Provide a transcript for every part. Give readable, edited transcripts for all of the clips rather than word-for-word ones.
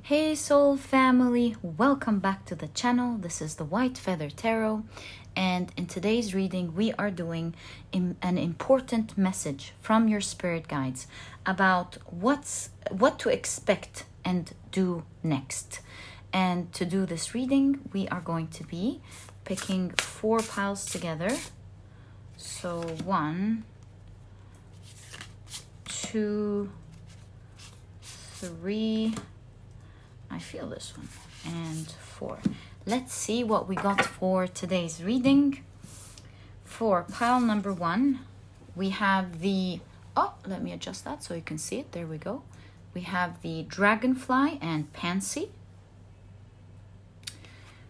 Hey soul family, welcome back to the channel. This is the White Feather Tarot, and in today's reading we are doing an important message from your spirit guides about what to expect and do next. And to do this reading we are going to be picking 4 piles together. So 1, 2, 3, I feel this one, and 4. Let's see what we got for today's reading. For pile number 1, we have the, let me adjust that so you can see it. There we go. We have the Dragonfly and Pansy.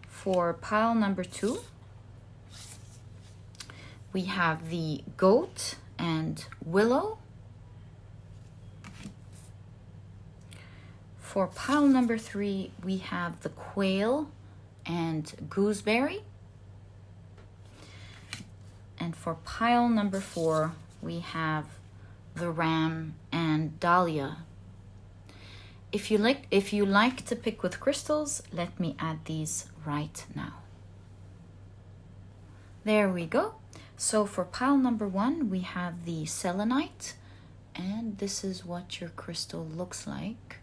For pile number 2, we have the Goat and Willow. For pile number 3, we have the Quail and Gooseberry. And for pile number 4, we have the Ram and Dahlia. If you like to pick with crystals, let me add these right now. There we go. So for pile number 1, we have the Selenite, and this is what your crystal looks like.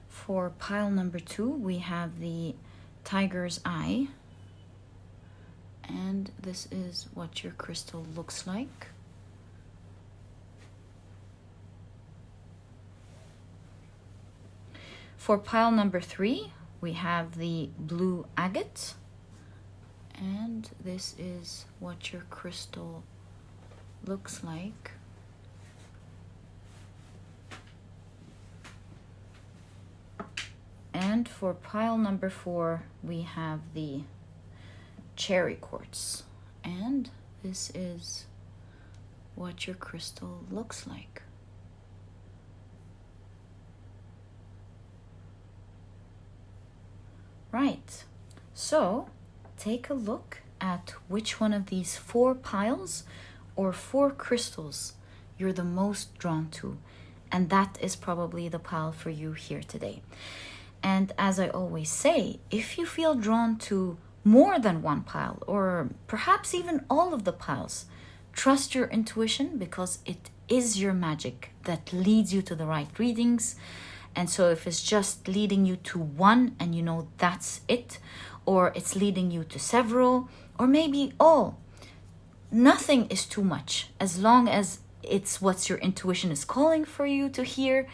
For pile number 2, we have the Tiger's Eye, and this is what your crystal looks like. For pile number 3, we have the Blue Agate, and this is what your crystal looks like. And for pile number 4, we have the Cherry Quartz, and this is what your crystal looks like. Right, so take a look at which one of these 4 piles or 4 crystals you're the most drawn to, and that is probably the pile for you here today. And as I always say, if you feel drawn to more than one pile, or perhaps even all of the piles, trust your intuition, because it is your magic that leads you to the right readings. And so if it's just leading you to one and you know that's it, or it's leading you to several, or maybe all, nothing is too much. As long as it's what your intuition is calling for you to hear,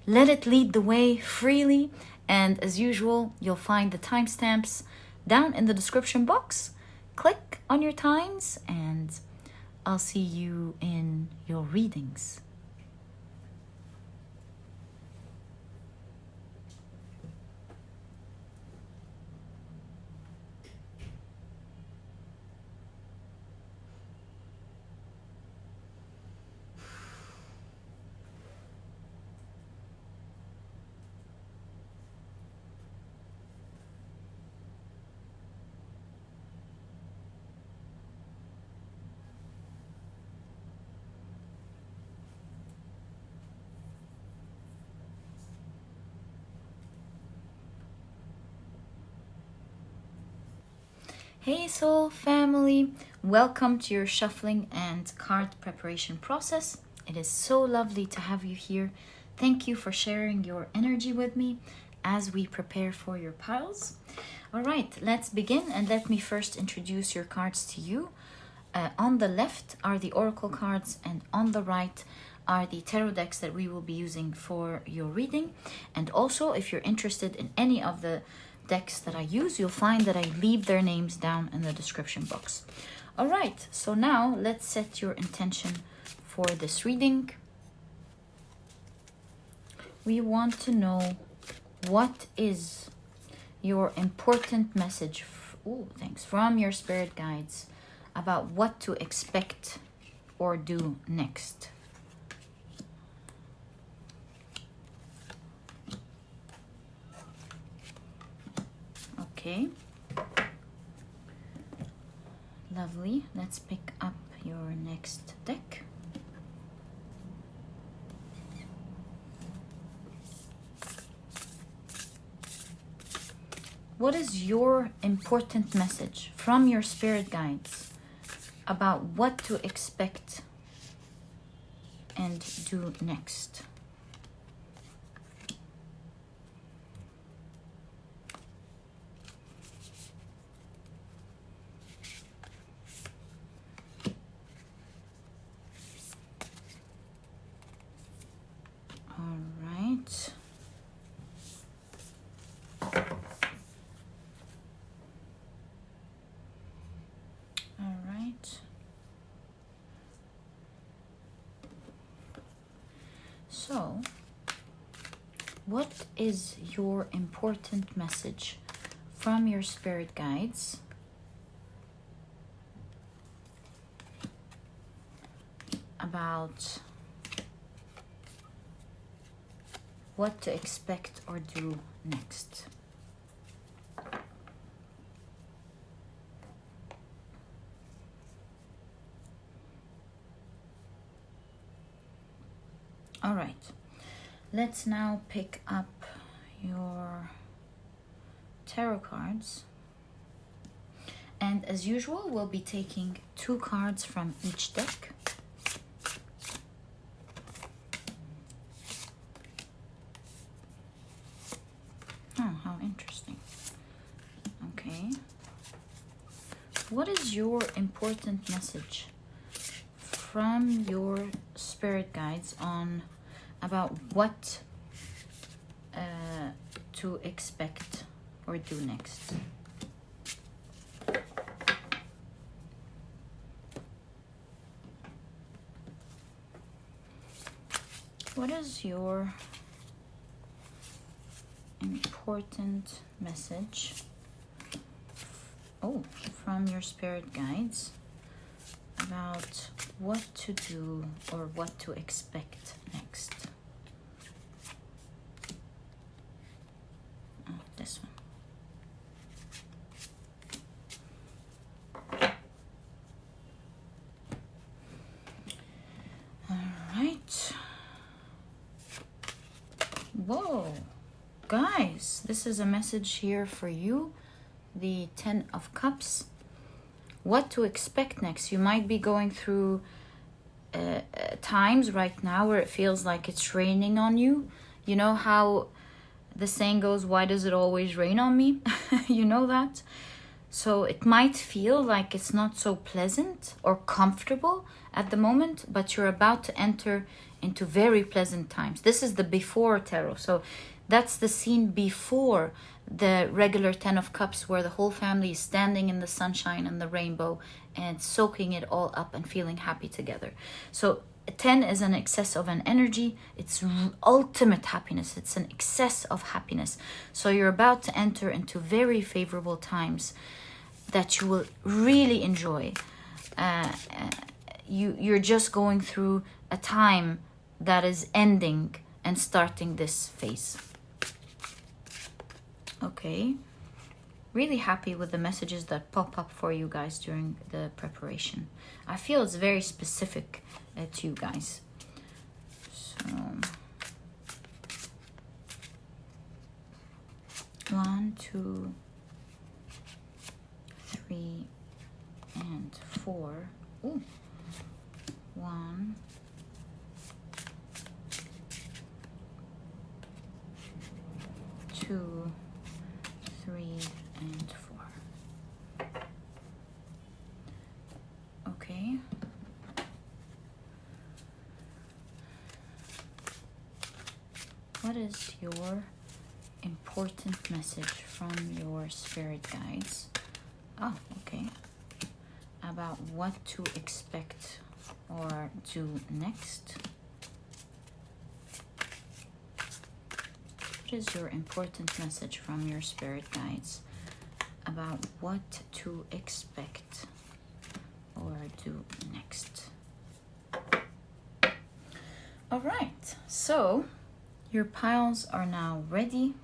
let it lead the way freely. And as usual, you'll find the timestamps down in the description box. Click on your times and I'll see you in your readings. Hey soul family, welcome to your shuffling and card preparation process. It is so lovely to have you here. Thank you for sharing your energy with me as we prepare for your piles. All right, let's begin, and let me first introduce your cards to you. On the left are the oracle cards, and on the right are the tarot decks that we will be using for your reading. And also, if you're interested in any of the decks that I use, you'll find that I leave their names down in the description box. All right, so now let's set your intention for this reading. We want to know what is your important message from your spirit guides about what to expect or do next. Okay, lovely. Let's pick up your next deck. What is your important message from your spirit guides about what to expect and do next? All right. So, what is your important message from your spirit guides about what to expect or do next? All right, let's now pick up your tarot cards. And as usual, we'll be taking 2 cards from each deck. Oh, how interesting. Okay. What is your important message from your spirit guides on about what to expect or do next? What is your important message from your spirit guides about what to do or what to expect next? Oh, this one. All right. Whoa, guys, this is a message here for you. The 10 of Cups. What to expect next. You might be going through times right now where it feels like it's raining on you. You know how the saying goes, why does it always rain on me? You know that? So it might feel like it's not so pleasant or comfortable at the moment, but you're about to enter into very pleasant times. This is the before tarot. So that's the scene before the regular 10 of Cups, where the whole family is standing in the sunshine and the rainbow and soaking it all up and feeling happy together. So 10 is an excess of an energy. It's ultimate happiness. It's an excess of happiness. So you're about to enter into very favorable times that you will really enjoy. You're just going through a time that is ending and starting this phase. Okay, really happy with the messages that pop up for you guys during the preparation. I feel it's very specific to you guys. So 1, 2, 3, and 4. Ooh. 1, 2, 3, and 4. Okay. What is your important message from your spirit guides? Oh, okay. About what to expect or do next? What is your important message from your spirit guides about what to expect or do next? All right, so your piles are now ready.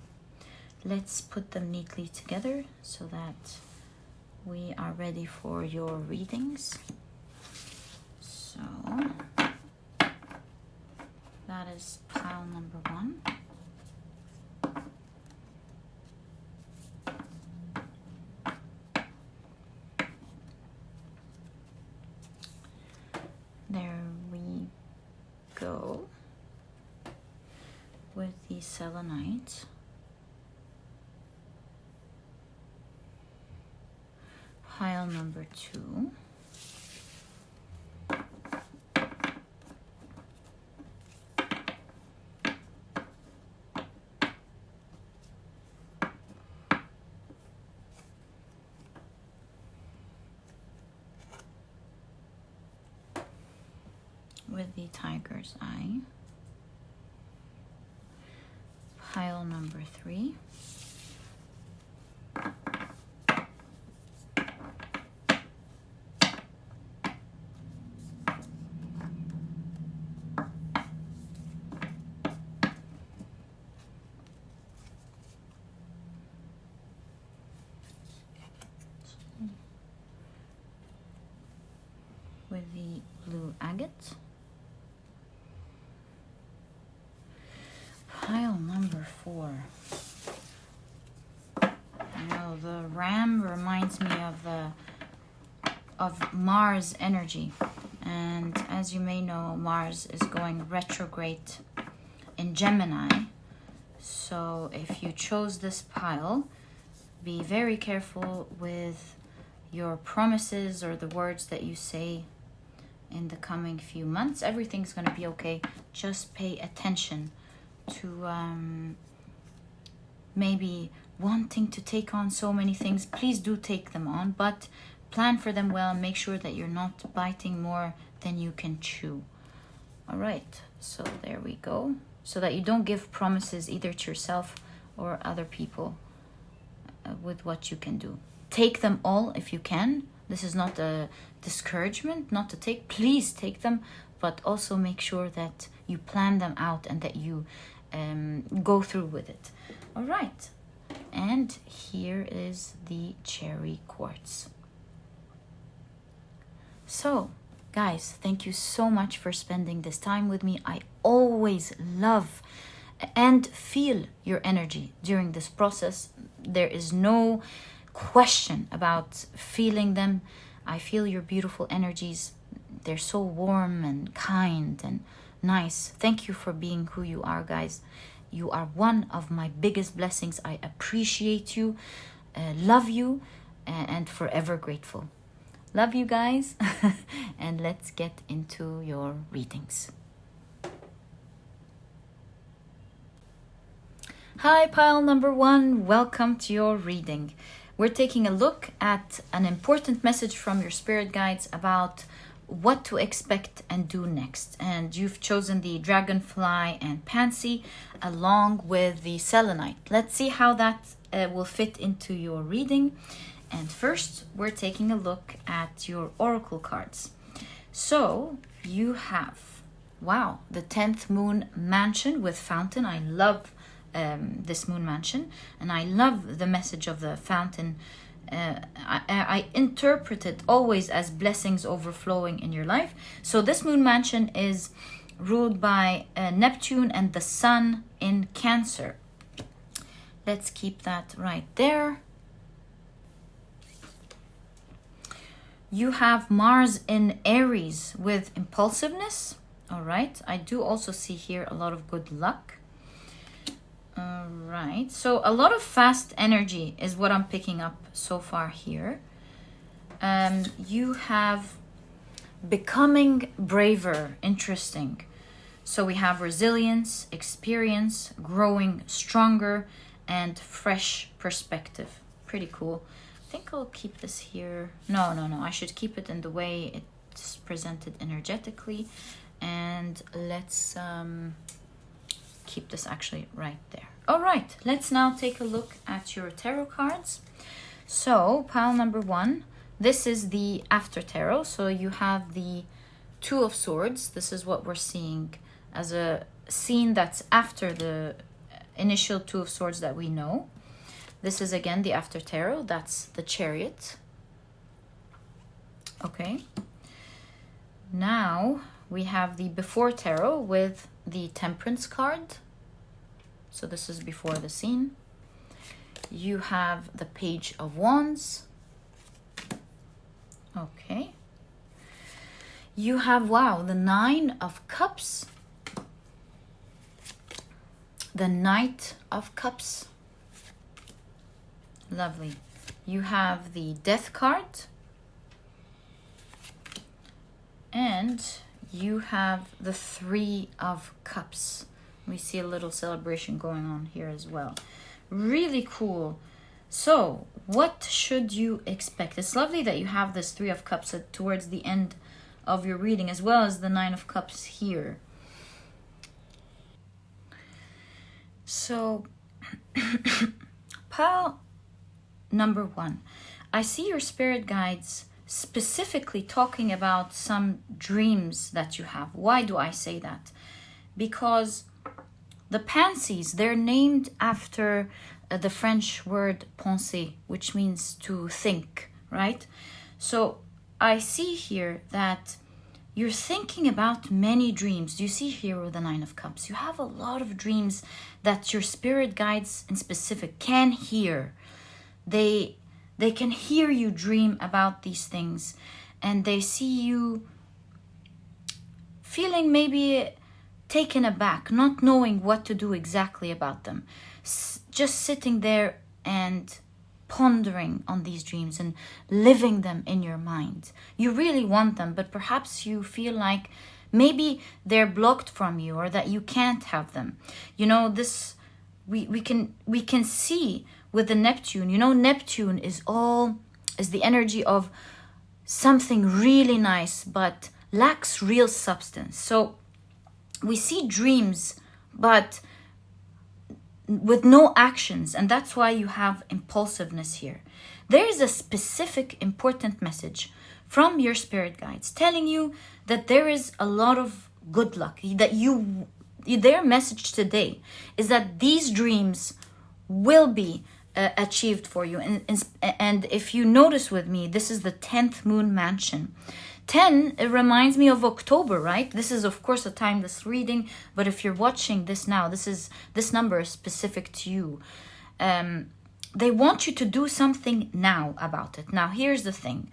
Let's put them neatly together so that we are ready for your readings. So that is pile number 1. So, with the Selenite, pile number 2. With the tiger's eye, pile number 3, with the blue agate, pile number 4. You know, the ram reminds me of Mars energy, and as you may know, Mars is going retrograde in Gemini. So if you chose this pile, be very careful with your promises or the words that you say in the coming few months. Everything's going to be okay. Just pay attention to maybe wanting to take on so many things. Please do take them on, but plan for them well and make sure that you're not biting more than you can chew. All right, so there we go. So that you don't give promises either to yourself or other people with what you can do. Take them all if you can. This is not a discouragement not to take. Please take them, but also make sure that you plan them out and that you go through with it. All right, and here is the cherry quartz. So guys, thank you so much for spending this time with me. I always love and feel your energy during this process. There is no question about feeling them. I feel your beautiful energies. They're so warm and kind and nice. Thank you for being who you are, guys. You are one of my biggest blessings. I appreciate you, love you, and forever grateful. Love you guys. And let's get into your readings. Hi, pile number 1. Welcome to your reading. We're taking a look at an important message from your spirit guides about what to expect and do next. And you've chosen the Dragonfly and Pansy along with the Selenite. Let's see how that will fit into your reading. And first, we're taking a look at your oracle cards. So you have, wow, the 10th moon mansion with fountain. I love this moon mansion, and I love the message of the fountain. I interpret it always as blessings overflowing in your life. So this moon mansion is ruled by Neptune and the sun in Cancer. Let's keep that right there. You have Mars in Aries with impulsiveness. All right, I do also see here a lot of good luck. All right, so a lot of fast energy is what I'm picking up so far here. You have becoming braver. Interesting. So we have resilience, experience, growing stronger, and fresh perspective. Pretty cool. I think I'll keep this here. No. I should keep it in the way it's presented energetically. And let's keep this actually right there. All right, let's now take a look at your tarot cards. So pile number 1, this is the after tarot. So you have the 2 of Swords. This is what we're seeing as a scene that's after the initial 2 of Swords that we know. This is again the after tarot. That's the Chariot. Okay. Now we have the before tarot with the Temperance card. So this is before the scene. You have the Page of Wands. Okay. You have, wow, the 9 of Cups the Knight of Cups. Lovely. You have the Death card. And you have the Three of Cups. We see a little celebration going on here as well. Really cool. So, what should you expect? It's lovely that you have this Three of Cups towards the end of your reading, as well as the Nine of Cups here. So, pile number 1. I see your spirit guides specifically talking about some dreams that you have. Why do I say that? Because the pansies, they're named after the French word penser, which means to think, right? So I see here that you're thinking about many dreams. You see here with the Nine of Cups, you have a lot of dreams that your spirit guides in specific can hear. They can hear you dream about these things, and they see you feeling maybe taken aback, not knowing what to do exactly about them. Just sitting there and pondering on these dreams and living them in your mind. You really want them, but perhaps you feel like maybe they're blocked from you, or that you can't have them. You know, this we can see with the Neptune. You know, Neptune is the energy of something really nice but lacks real substance. So we see dreams but with no actions, and that's why you have impulsiveness here. There is a specific important message from your spirit guides telling you that there is a lot of good luck, that their message today is that these dreams will be achieved for you. And if you notice with me, this is the 10th moon mansion. 10, it reminds me of October, right? This is of course a timeless reading, but if you're watching this now, this number is specific to you. They want you to do something now about it. Now here's the thing.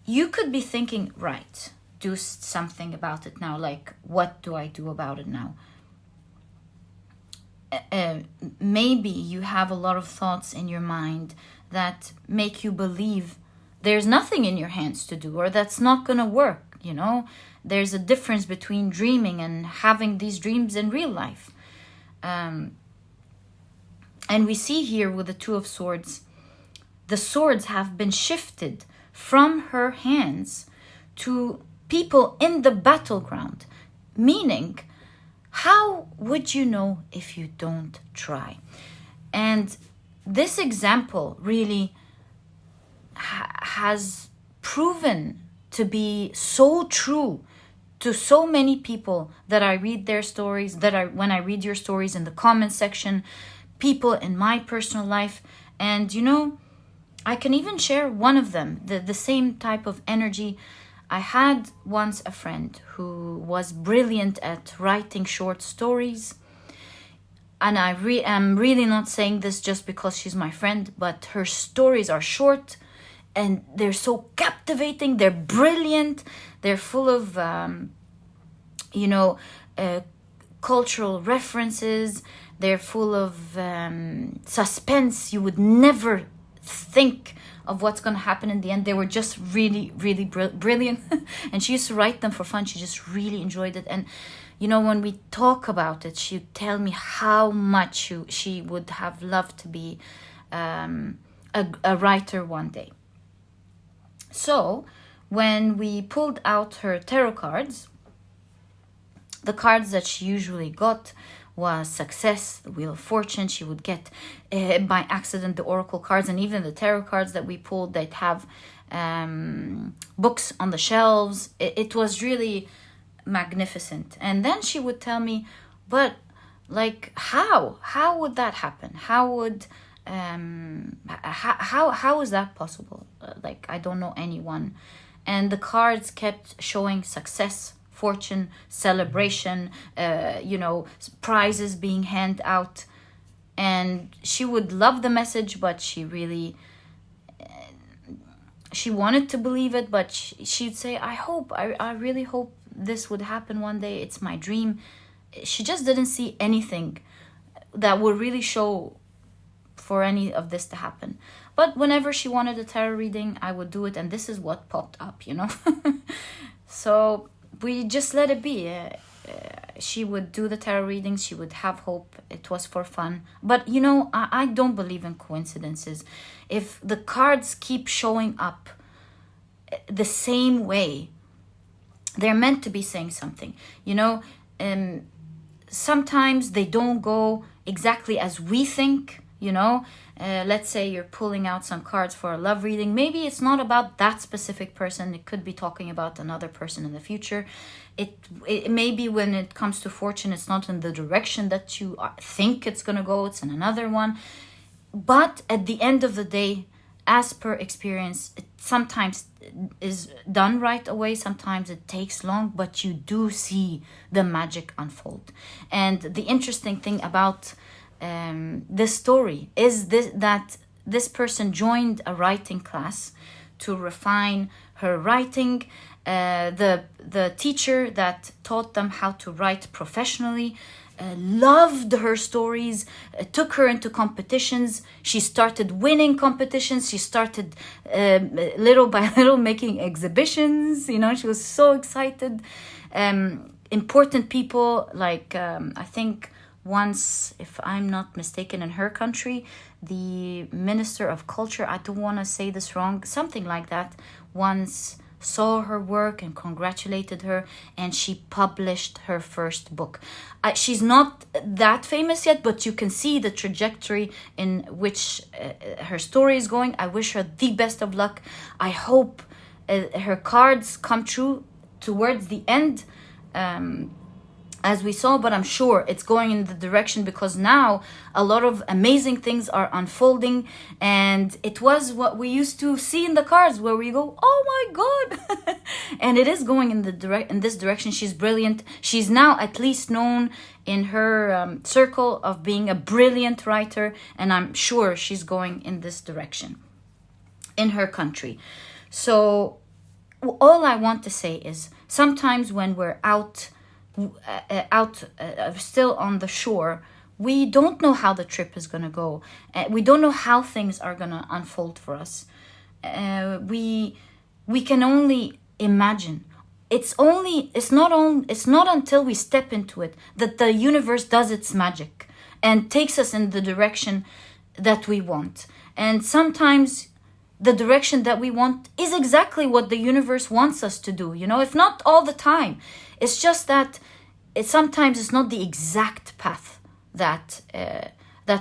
You could be thinking, right, do something about it now. Like, what do I do about it now? Maybe you have a lot of thoughts in your mind that make you believe there's nothing in your hands to do, or that's not gonna work. You know, there's a difference between dreaming and having these dreams in real life. And we see here with the Two of Swords, the swords have been shifted from her hands to people in the battleground, meaning, how would you know if you don't try? And this example really has proven to be so true to so many people that I read their stories, when I read your stories in the comment section, people in my personal life. And you know, I can even share one of them, the same type of energy. I had once a friend who was brilliant at writing short stories. And I'm really not saying this just because she's my friend, but her stories are short and they're so captivating. They're brilliant. They're full of, cultural references. They're full of suspense. You would never think of what's going to happen in the end. They were just really, really brilliant. And she used to write them for fun. She just really enjoyed it. And, you know, when we talk about it, she'd tell me how much she would have loved to be a writer one day. So when we pulled out her tarot cards, the cards that she usually got was success, the Wheel of Fortune. She would get by accident the oracle cards, and even the tarot cards that we pulled, they'd have books on the shelves. It was really magnificent. And then she would tell me, but like, how would that happen? How is that possible? Like, I don't know anyone. And the cards kept showing success, fortune, celebration, prizes being handed out. And she would love the message, but she wanted to believe it, but she'd say, I really hope this would happen one day. It's my dream. she just didn't see anything that would really show for any of this to happen. But whenever she wanted a tarot reading, I would do it, and this is what popped up, you know. So we just let it be. She would do the tarot readings, she would have hope, it was for fun. But you know, I don't believe in coincidences. If the cards keep showing up the same way, they're meant to be saying something, you know. Sometimes they don't go exactly as we think, you know. Let's say you're pulling out some cards for a love reading. Maybe it's not about that specific person. It could be talking about another person in the future. It maybe when it comes to fortune, it's not in the direction that you think it's going to go. It's in another one. But at the end of the day, as per experience, it sometimes is done right away. Sometimes it takes long, but you do see the magic unfold. And the interesting thing about this story is that this person joined a writing class to refine her writing. The teacher that taught them how to write professionally loved her stories, took her into competitions. She started winning competitions. She started little by little making exhibitions. You know, she was so excited. Important people like I think once, if I'm not mistaken, in her country, the Minister of Culture, I don't want to say this wrong, something like that, once saw her work and congratulated her, and she published her first book. She's not that famous yet, but you can see the trajectory in which her story is going. I wish her the best of luck. I hope her cards come true towards the end, as we saw, but I'm sure it's going in the direction, because now a lot of amazing things are unfolding, and it was what we used to see in the cards where we go, oh my god. And it is going in this direction. She's brilliant. She's now at least known in her circle of being a brilliant writer, and I'm sure she's going in this direction in her country. So all I want to say is, sometimes when we're out still on the shore, we don't know how the trip is going to go. We don't know how things are going to unfold for us. We can only imagine. It's not until we step into it that the universe does its magic and takes us in the direction that we want. And sometimes the direction that we want is exactly what the universe wants us to do, you know, if not all the time. It's just that sometimes it's not the exact path that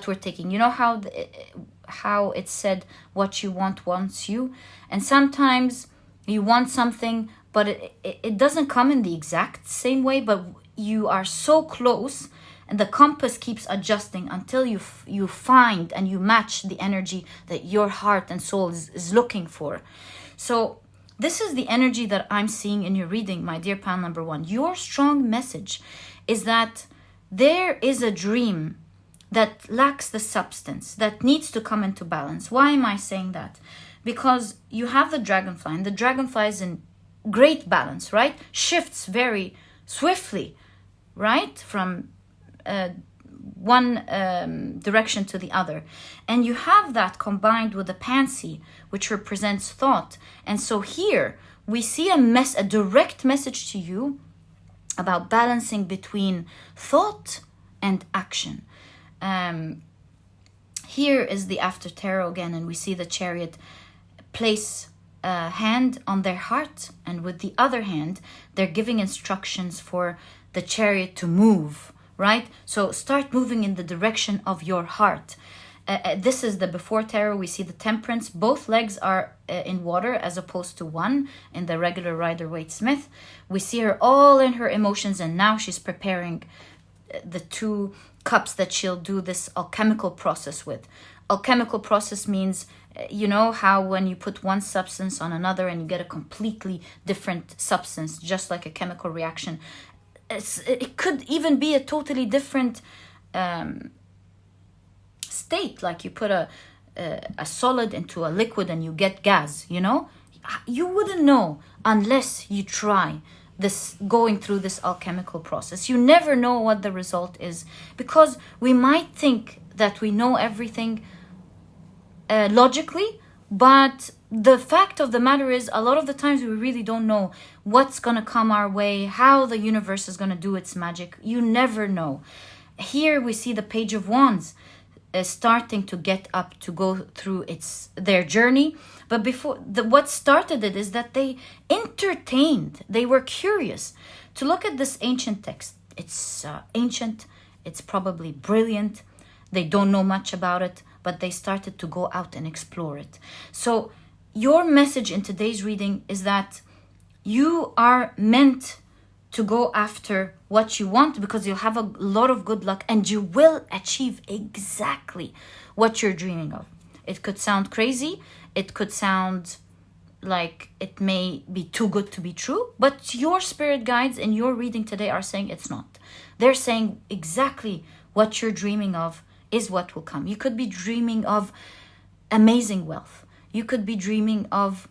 we're taking. You know how it's said, what you want wants you, and sometimes you want something, but it doesn't come in the exact same way, but you are so close, and the compass keeps adjusting until you find and you match the energy that your heart and soul is looking for. So this is the energy that I'm seeing in your reading, my dear pal number one. Your strong message is that there is a dream that lacks the substance, that needs to come into balance. Why am I saying that? Because you have the dragonfly, and the dragonfly is in great balance, right? Shifts very swiftly, right? From one direction to the other. And you have that combined with the Pansy, which represents thought. And so here we see a direct message to you about balancing between thought and action. Here is the after tarot again, and we see the Chariot place a hand on their heart, and with the other hand they're giving instructions for the Chariot to move, right? So start moving in the direction of your heart. This is the before tarot. We see the Temperance. Both legs are in water as opposed to one in the regular Rider-Waite-Smith. We see her all in her emotions, and now she's preparing the 2 cups that she'll do this alchemical process with. Alchemical process means, you know how when you put one substance on another and you get a completely different substance, just like a chemical reaction. It could even be a totally different state, like you put a solid into a liquid and you get gas, you know? You wouldn't know unless you try. this, going through this alchemical process. You never know what the result is, because we might think that we know everything logically, but the fact of the matter is, a lot of the times we really don't know what's going to come our way, how the universe is going to do its magic. You never know. Here we see the Page of Wands starting to get up to go through their journey. But before what started it is that they entertained, they were curious to look at this ancient text. It's ancient, it's probably brilliant. They don't know much about it, but they started to go out and explore it. So your message in today's reading is that you are meant to go after what you want, because you'll have a lot of good luck and you will achieve exactly what you're dreaming of. It could sound crazy. It could sound like it may be too good to be true, but your spirit guides in your reading today are saying it's not. They're saying exactly what you're dreaming of is what will come. You could be dreaming of amazing wealth. You could be dreaming of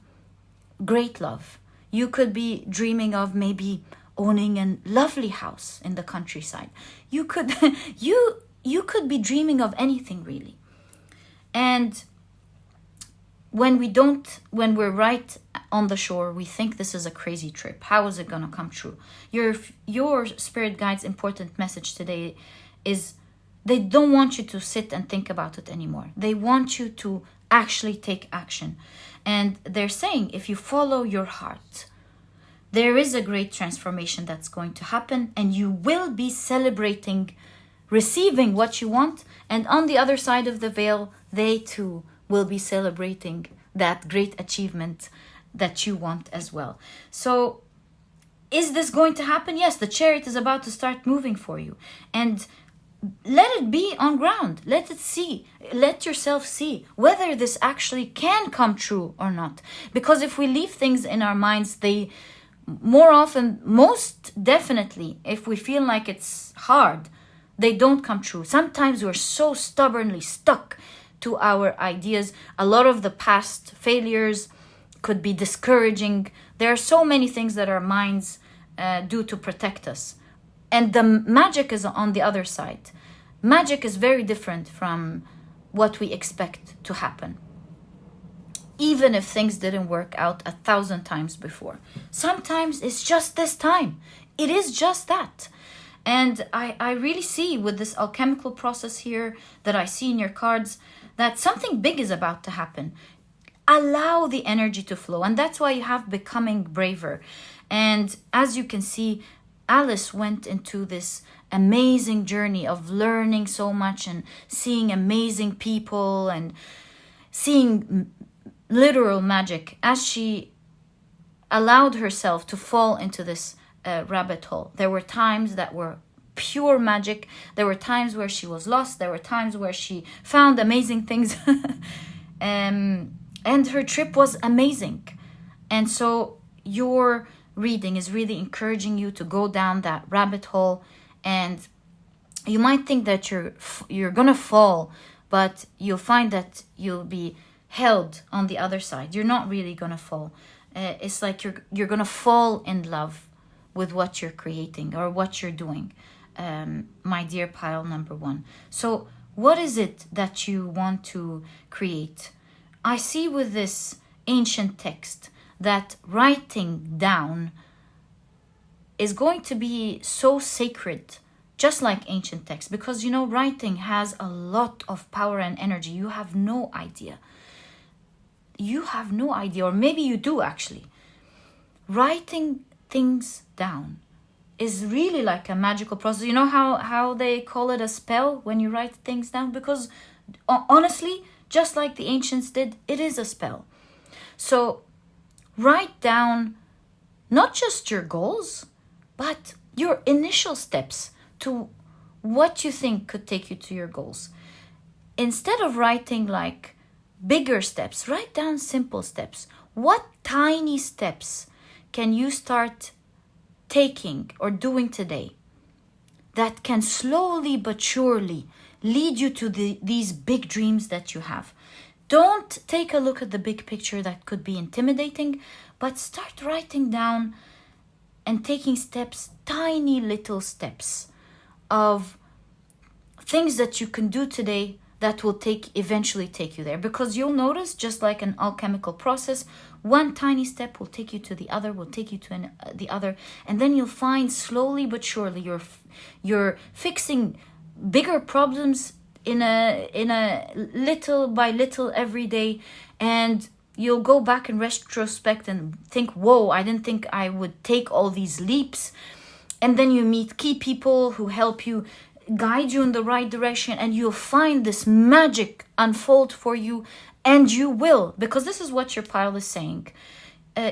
great love. You could be dreaming of maybe owning a lovely house in the countryside. You could you could be dreaming of anything really. And when we're right on the shore, we think this is a crazy trip. How is it going to come true? Your spirit guide's important message today is they don't want you to sit and think about it anymore. They want you to actually take action. And they're saying, if you follow your heart, there is a great transformation that's going to happen, and you will be celebrating receiving what you want. And on the other side of the veil, they too will be celebrating that great achievement that you want as well. So is this going to happen? Yes, the chariot is about to start moving for you. And let it be on ground. Let yourself see whether this actually can come true or not. Because if we leave things in our minds, they more often, most definitely, if we feel like it's hard, they don't come true. Sometimes we're so stubbornly stuck to our ideas. A lot of the past failures could be discouraging. There are so many things that our minds do to protect us. And the magic is on the other side. Magic is very different from what we expect to happen. Even if things didn't work out 1,000 times before. Sometimes it's just this time. It is just that. And I really see with this alchemical process here that I see in your cards that something big is about to happen. Allow the energy to flow. And that's why you have becoming braver. And as you can see, Alice went into this amazing journey of learning so much and seeing amazing people and seeing literal magic as she allowed herself to fall into this rabbit hole. There were times that were pure magic. There were times where she was lost. There were times where she found amazing things. And her trip was amazing. And so your reading is really encouraging you to go down that rabbit hole. And you might think that you're gonna fall, but you'll find that you'll be held on the other side. You're not really gonna fall. It's like you're gonna fall in love with what you're creating or what you're doing, my dear pile number one. So what is it that you want to create? I see with this ancient text that writing down is going to be so sacred, just like ancient text, because writing has a lot of power and energy. You have no idea. You have no idea, or maybe you do actually. Writing things down is really like a magical process. You know how they call it a spell when you write things down? Because honestly, just like the ancients did, it is a spell. So write down not just your goals, but your initial steps to what you think could take you to your goals. Instead of writing like bigger steps, write down simple steps. What tiny steps can you start taking or doing today that can slowly but surely lead you to these big dreams that you have? Don't take a look at the big picture that could be intimidating, but start writing down and taking steps, tiny little steps of things that you can do today that will eventually take you there. Because you'll notice, just like an alchemical process, one tiny step will take you to the other, will take you to the other, and then you'll find slowly but surely you're fixing bigger problems in a little by little every day, and you'll go back in retrospect and think, whoa, I didn't think I would take all these leaps. And then you meet key people who help you, guide you in the right direction, and you'll find this magic unfold for you. And you will, because this is what your pile is saying,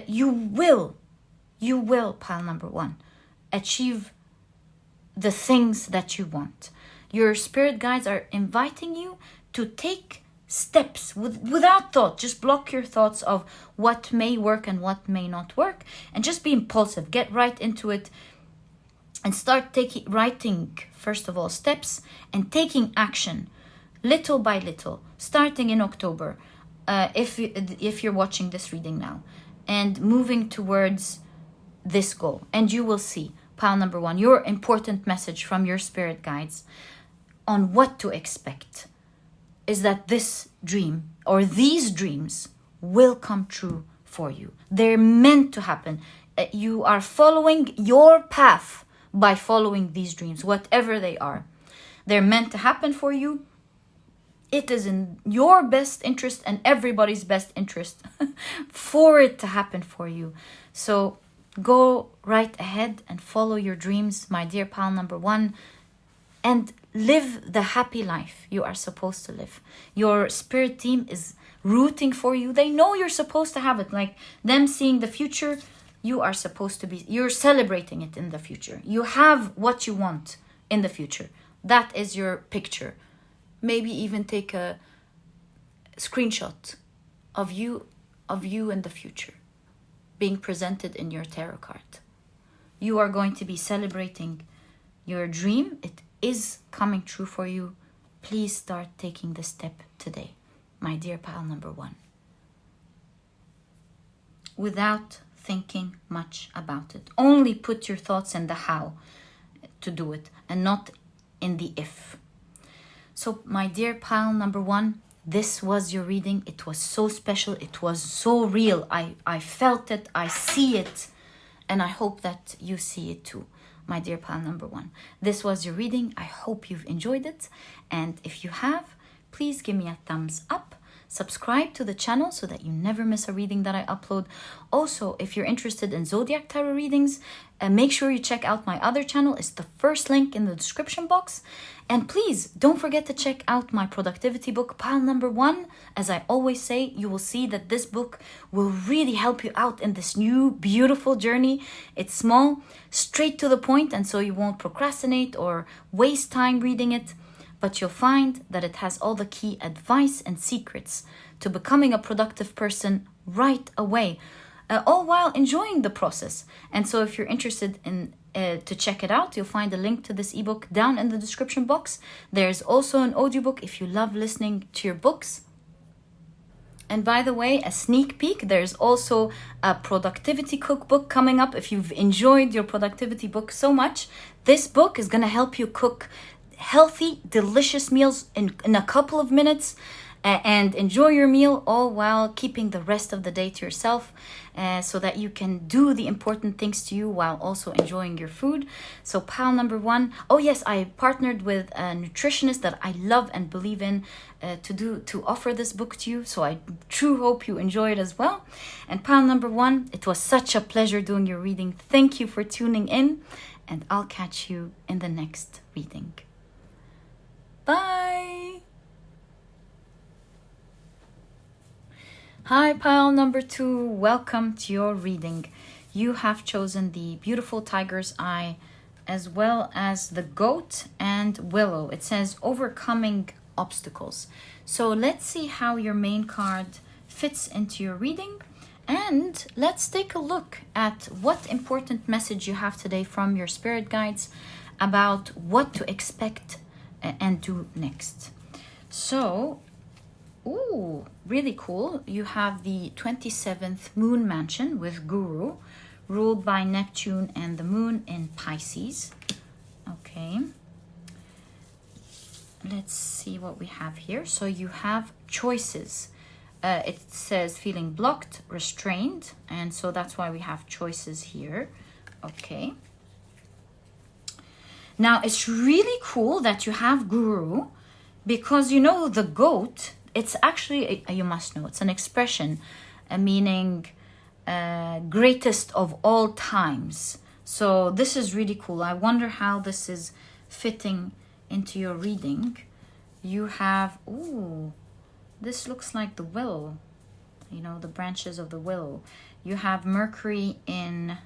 you will, pile number 1, achieve the things that you want. Your spirit guides are inviting you to take steps without thought. Just block your thoughts of what may work and what may not work, and just be impulsive. Get right into it and start writing, first of all, steps and taking action little by little, starting in October, if you're watching this reading now, and moving towards this goal. And you will see, pile number 1, your important message from your spirit guides on what to expect is that this dream or these dreams will come true for you. They're meant to happen. You are following your path by following these dreams, whatever they are. They're meant to happen for you. It is in your best interest and everybody's best interest for it to happen for you. So go right ahead and follow your dreams, my dear pal number 1, and live the happy life you are supposed to live. Your spirit team is rooting for you. They know you're supposed to have it. Like them seeing the future, you are supposed to be, you're celebrating it in the future. You have what you want in the future. That is your picture. Maybe even take a screenshot of you in the future being presented in your tarot card. You are going to be celebrating your dream. It is coming true for you. Please start taking the step today, my dear pal number 1. Without thinking much about it. Only put your thoughts in the how to do it and not in the if. So my dear pal number 1, this was your reading. It was so special. It was so real. I felt it. I see it. And I hope that you see it too, my dear pal number 1. This was your reading. I hope you've enjoyed it. And if you have, please give me a thumbs up. Subscribe to the channel so that you never miss a reading that I upload. Also, if you're interested in Zodiac Tarot readings, make sure you check out my other channel. It's the first link in the description box. And please don't forget to check out my productivity book, pile number 1. As I always say, you will see that this book will really help you out in this new beautiful journey. It's small, straight to the point, and so you won't procrastinate or waste time reading it. But you'll find that it has all the key advice and secrets to becoming a productive person right away, all while enjoying the process. And so if you're interested in to check it out, you'll find a link to this ebook down in the description box. There's also an audiobook if you love listening to your books. And by the way, a sneak peek, there's also a productivity cookbook coming up. If you've enjoyed your productivity book so much, this book is going to help you cook healthy, delicious meals in a couple of minutes and enjoy your meal, all while keeping the rest of the day to yourself, so that you can do the important things to you while also enjoying your food. So pile number 1. Oh yes, I partnered with a nutritionist that I love and believe in to offer this book to you. So I truly hope you enjoy it as well. And pile number 1, it was such a pleasure doing your reading. Thank you for tuning in, and I'll catch you in the next reading. Bye. Hi, pile number 2. Welcome to your reading. You have chosen the beautiful tiger's eye as well as the goat and Willow. It says overcoming obstacles. So let's see how your main card fits into your reading. And let's take a look at what important message you have today from your spirit guides about what to expect and do next. So, ooh, really cool. You have the 27th Moon Mansion with Guru ruled by Neptune and the moon in Pisces. Okay. Let's see what we have here. So you have choices. It says feeling blocked, restrained, and so that's why we have choices here. Okay. Now, it's really cool that you have Guru, because you know the goat, it's actually, you must know, it's an expression meaning greatest of all times. So this is really cool. I wonder how this is fitting into your reading. You have, ooh, this looks like the willow, you know, the branches of the willow. You have Mercury in,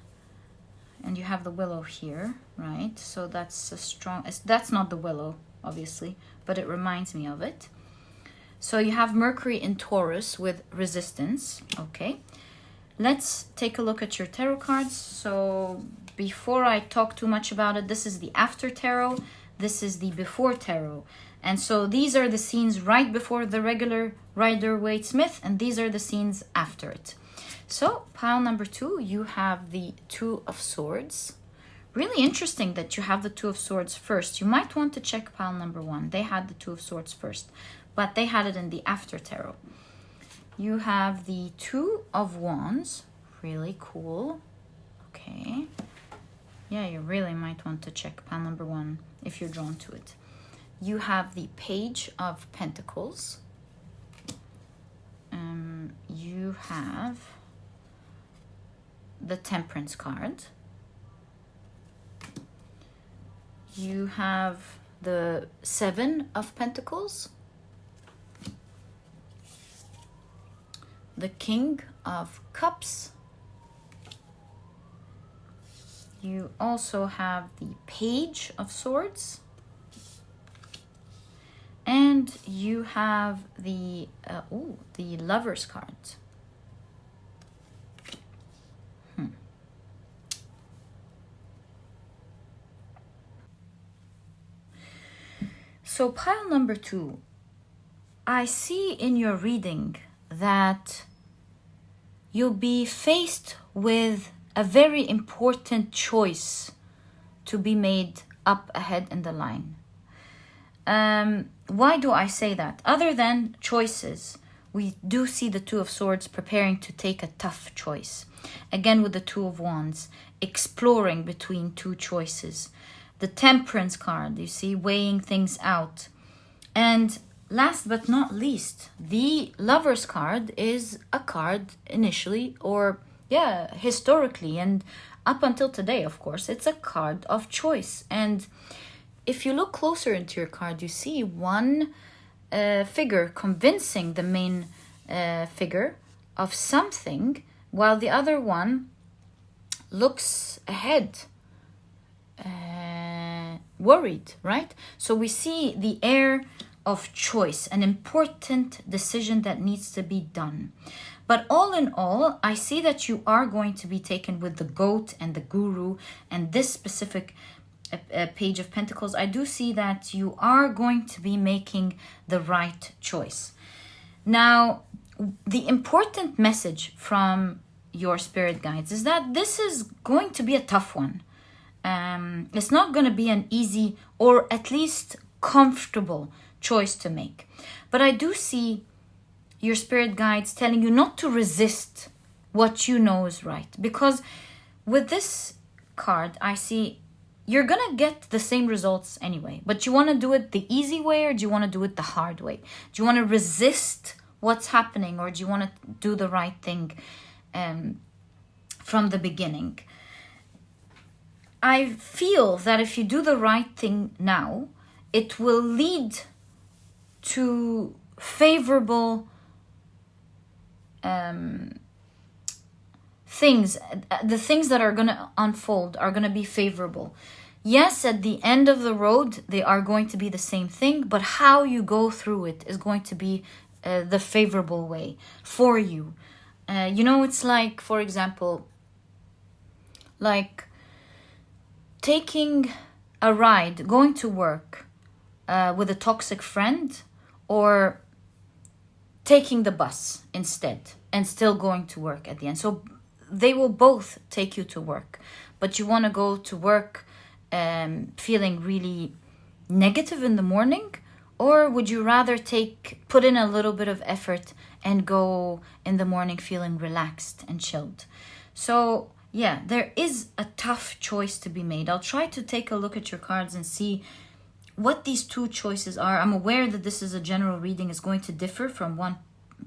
and you have the willow here, right? So that's a strong, that's not the willow, obviously, but it reminds me of it. So you have Mercury in Taurus with resistance, okay? Let's take a look at your tarot cards. So before I talk too much about it, this is the after tarot, this is the before tarot. And so these are the scenes right before the regular Rider-Waite-Smith, and these are the scenes after it. So pile number 2, you have the Two of Swords. Really interesting that you have the Two of Swords first. You might want to check pile number 1. They had the Two of Swords first, but they had it in the after tarot. You have the Two of Wands. Really cool. Okay. Yeah, you really might want to check pile number 1 if you're drawn to it. You have the Page of Pentacles. You have the Temperance card. You have the Seven of Pentacles. The King of Cups. You also have the Page of Swords. And you have the Lover's card. So pile number 2, I see in your reading that you'll be faced with a very important choice to be made up ahead in the line. Why do I say that? Other than choices, we do see the Two of Swords preparing to take a tough choice. Again with the Two of Wands, exploring between two choices. The Temperance card, you see, weighing things out. And last but not least, the Lover's card is a card initially, or historically, and up until today, of course, it's a card of choice. And if you look closer into your card, you see one figure convincing the main figure of something, while the other one looks ahead, worried, right? So we see the air of choice, an important decision that needs to be done. But all in all, I see that you are going to be taken with the goat and the guru and this specific Page of Pentacles. I do see that you are going to be making the right choice. Now, the important message from your spirit guides is that this is going to be a tough one. It's not going to be an easy or at least comfortable choice to make. But I do see your spirit guides telling you not to resist what you know is right. Because with this card, I see you're going to get the same results anyway. But you want to do it the easy way, or do you want to do it the hard way? Do you want to resist what's happening, or do you want to do the right thing from the beginning? I feel that if you do the right thing now, it will lead to favorable things. The things that are going to unfold are going to be favorable. Yes, at the end of the road, they are going to be the same thing, but how you go through it is going to be the favorable way for you. It's like, for example, like taking a ride, going to work with a toxic friend, or taking the bus instead and still going to work at the end. So they will both take you to work. But you want to go to work feeling really negative in the morning? Or would you rather put in a little bit of effort and go in the morning feeling relaxed and chilled? So yeah, there is a tough choice to be made. I'll try to take a look at your cards and see what these two choices are. I'm aware that this is a general reading, is going to differ from one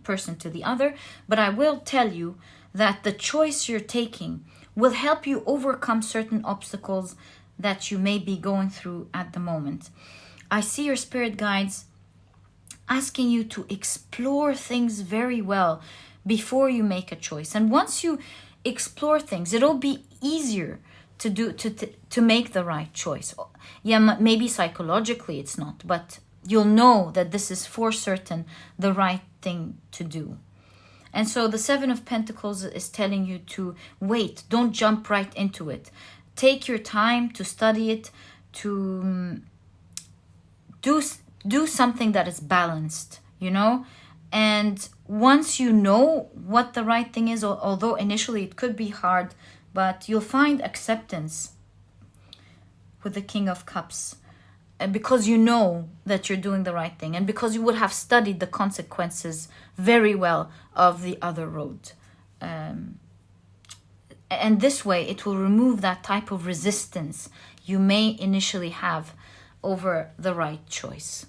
person to the other, but I will tell you that the choice you're taking will help you overcome certain obstacles that you may be going through at the moment. I see your spirit guides asking you to explore things very well before you make a choice. And once you explore things, it'll be easier to make the right choice. Yeah, maybe psychologically it's not, but you'll know that this is for certain the right thing to do. And so the Seven of Pentacles is telling you to wait, don't jump right into it. Take your time to study it, to do something that is balanced, you know? And once you know what the right thing is, although initially it could be hard, but you'll find acceptance with the King of Cups, because you know that you're doing the right thing, and because you would have studied the consequences very well of the other road. And this way it will remove that type of resistance you may initially have over the right choice.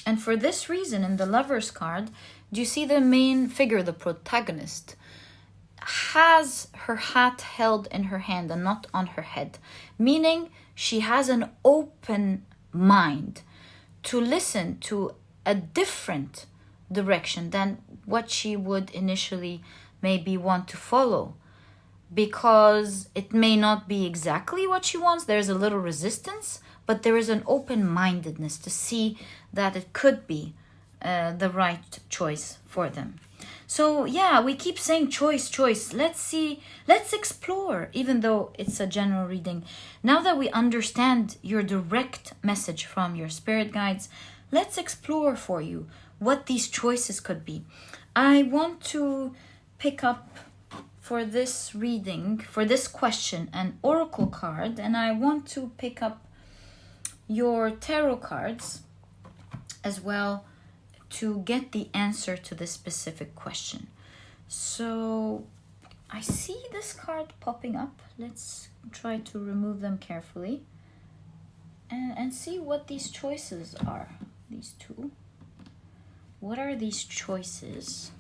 And for this reason, in the Lover's card, do you see the main figure, the protagonist, has her hat held in her hand and not on her head, meaning she has an open mind to listen to a different direction than what she would initially maybe want to follow, because it may not be exactly what she wants. There's a little resistance, but there is an open-mindedness to see that it could be the right choice for them. So yeah, we keep saying choice. Let's see, let's explore, even though it's a general reading. Now that we understand your direct message from your spirit guides, let's explore for you what these choices could be. I want to pick up for this reading, for this question, an oracle card, and I want to pick up your tarot cards as well to get the answer to this specific question. So I see this card popping up. Let's try to remove them carefully and see what these choices are. These two. What are these choices?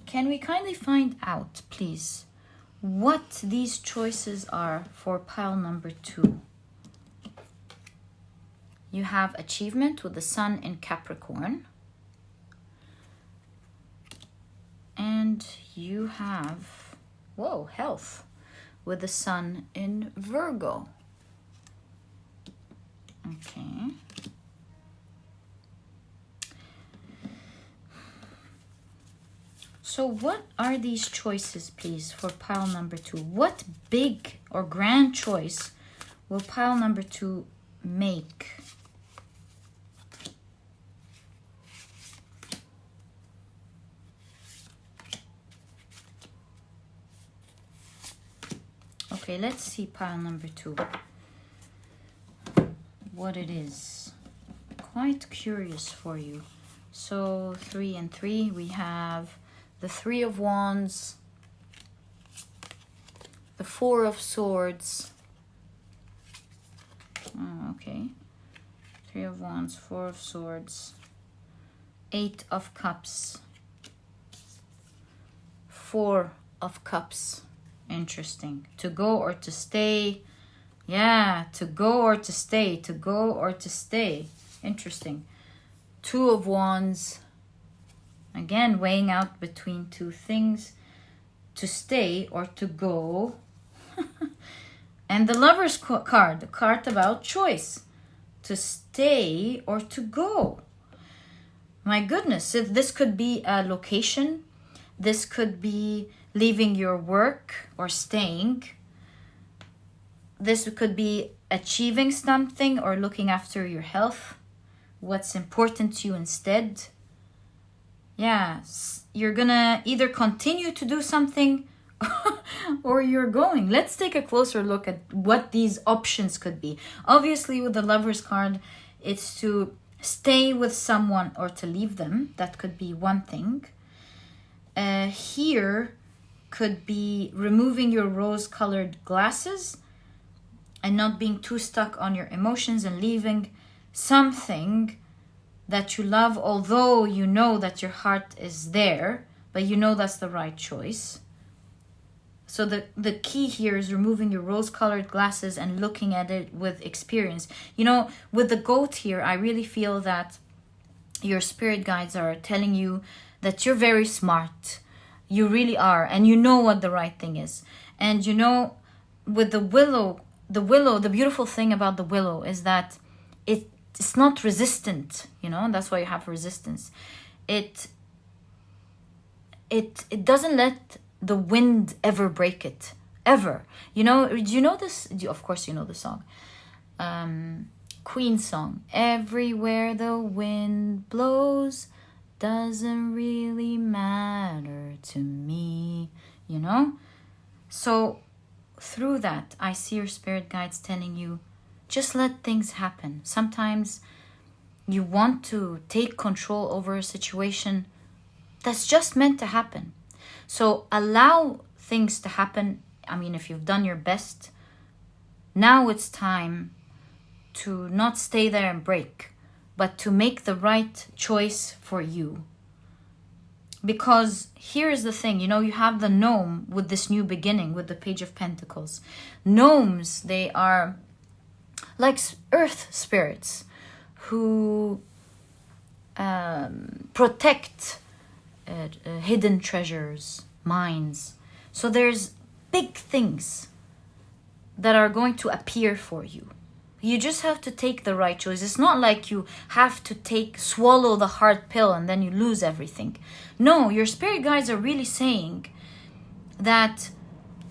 Can we kindly find out, please, what these choices are for pile number 2? You have achievement with the sun in Capricorn. And you have, health with the sun in Virgo. Okay. So what are these choices, please, for pile number 2? What big or grand choice will pile number 2 make? Okay, let's see pile number 2. What it is. Quite curious for you. So 3 and 3, we have the 3 of Wands, the 4 of Swords. Oh, okay. 3 of Wands, 4 of Swords, 8 of Cups, 4 of Cups. Interesting. To go or to stay. Yeah, to go or to stay. To go or to stay. Interesting. 2 of Wands. Again, weighing out between two things. To stay or to go. And the Lover's card. The card about choice. To stay or to go. My goodness. This could be a location. This could be leaving your work or staying. This could be achieving something or looking after your health. What's important to you instead. Yeah, you're gonna either continue to do something or you're going. Let's take a closer look at what these options could be. Obviously, with the Lover's card, it's to stay with someone or to leave them. That could be one thing. Here could be removing your rose-colored glasses and not being too stuck on your emotions and leaving something that you love, although you know that your heart is there, but you know that's the right choice. So the key here is removing your rose-colored glasses and looking at it with experience. You know, with the goat here, I really feel that your spirit guides are telling you that you're very smart. You really are, and you know what the right thing is. And you know, with the willow, the beautiful thing about the willow is that it's not resistant, you know, and that's why you have resistance. It doesn't let the wind ever break it, ever. You know, do you know this? Of course you know the song. Queen song. Everywhere the wind blows doesn't really matter to me, you know? So through that, I see your spirit guides telling you, just let things happen. Sometimes you want to take control over a situation that's just meant to happen. So allow things to happen. I mean, if you've done your best, now it's time to not stay there and break, but to make the right choice for you. Because here's the thing, you know, you have the gnome with this new beginning, with the Page of Pentacles. Gnomes, they are like earth spirits who protect hidden treasures, mines. So there's big things that are going to appear for you. You just have to take the right choice. It's not like you have to swallow the hard pill and then you lose everything. No, your spirit guides are really saying that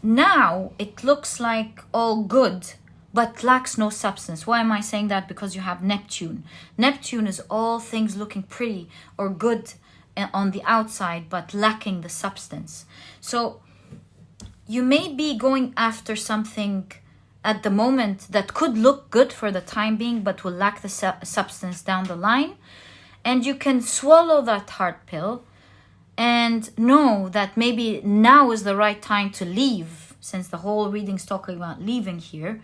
now it looks like all good, but lacks no substance. Why am I saying that? Because you have Neptune. Neptune is all things looking pretty or good on the outside, but lacking the substance. So you may be going after something at the moment that could look good for the time being, but will lack the substance down the line. And you can swallow that hard pill and know that maybe now is the right time to leave, since the whole reading's talking about leaving here.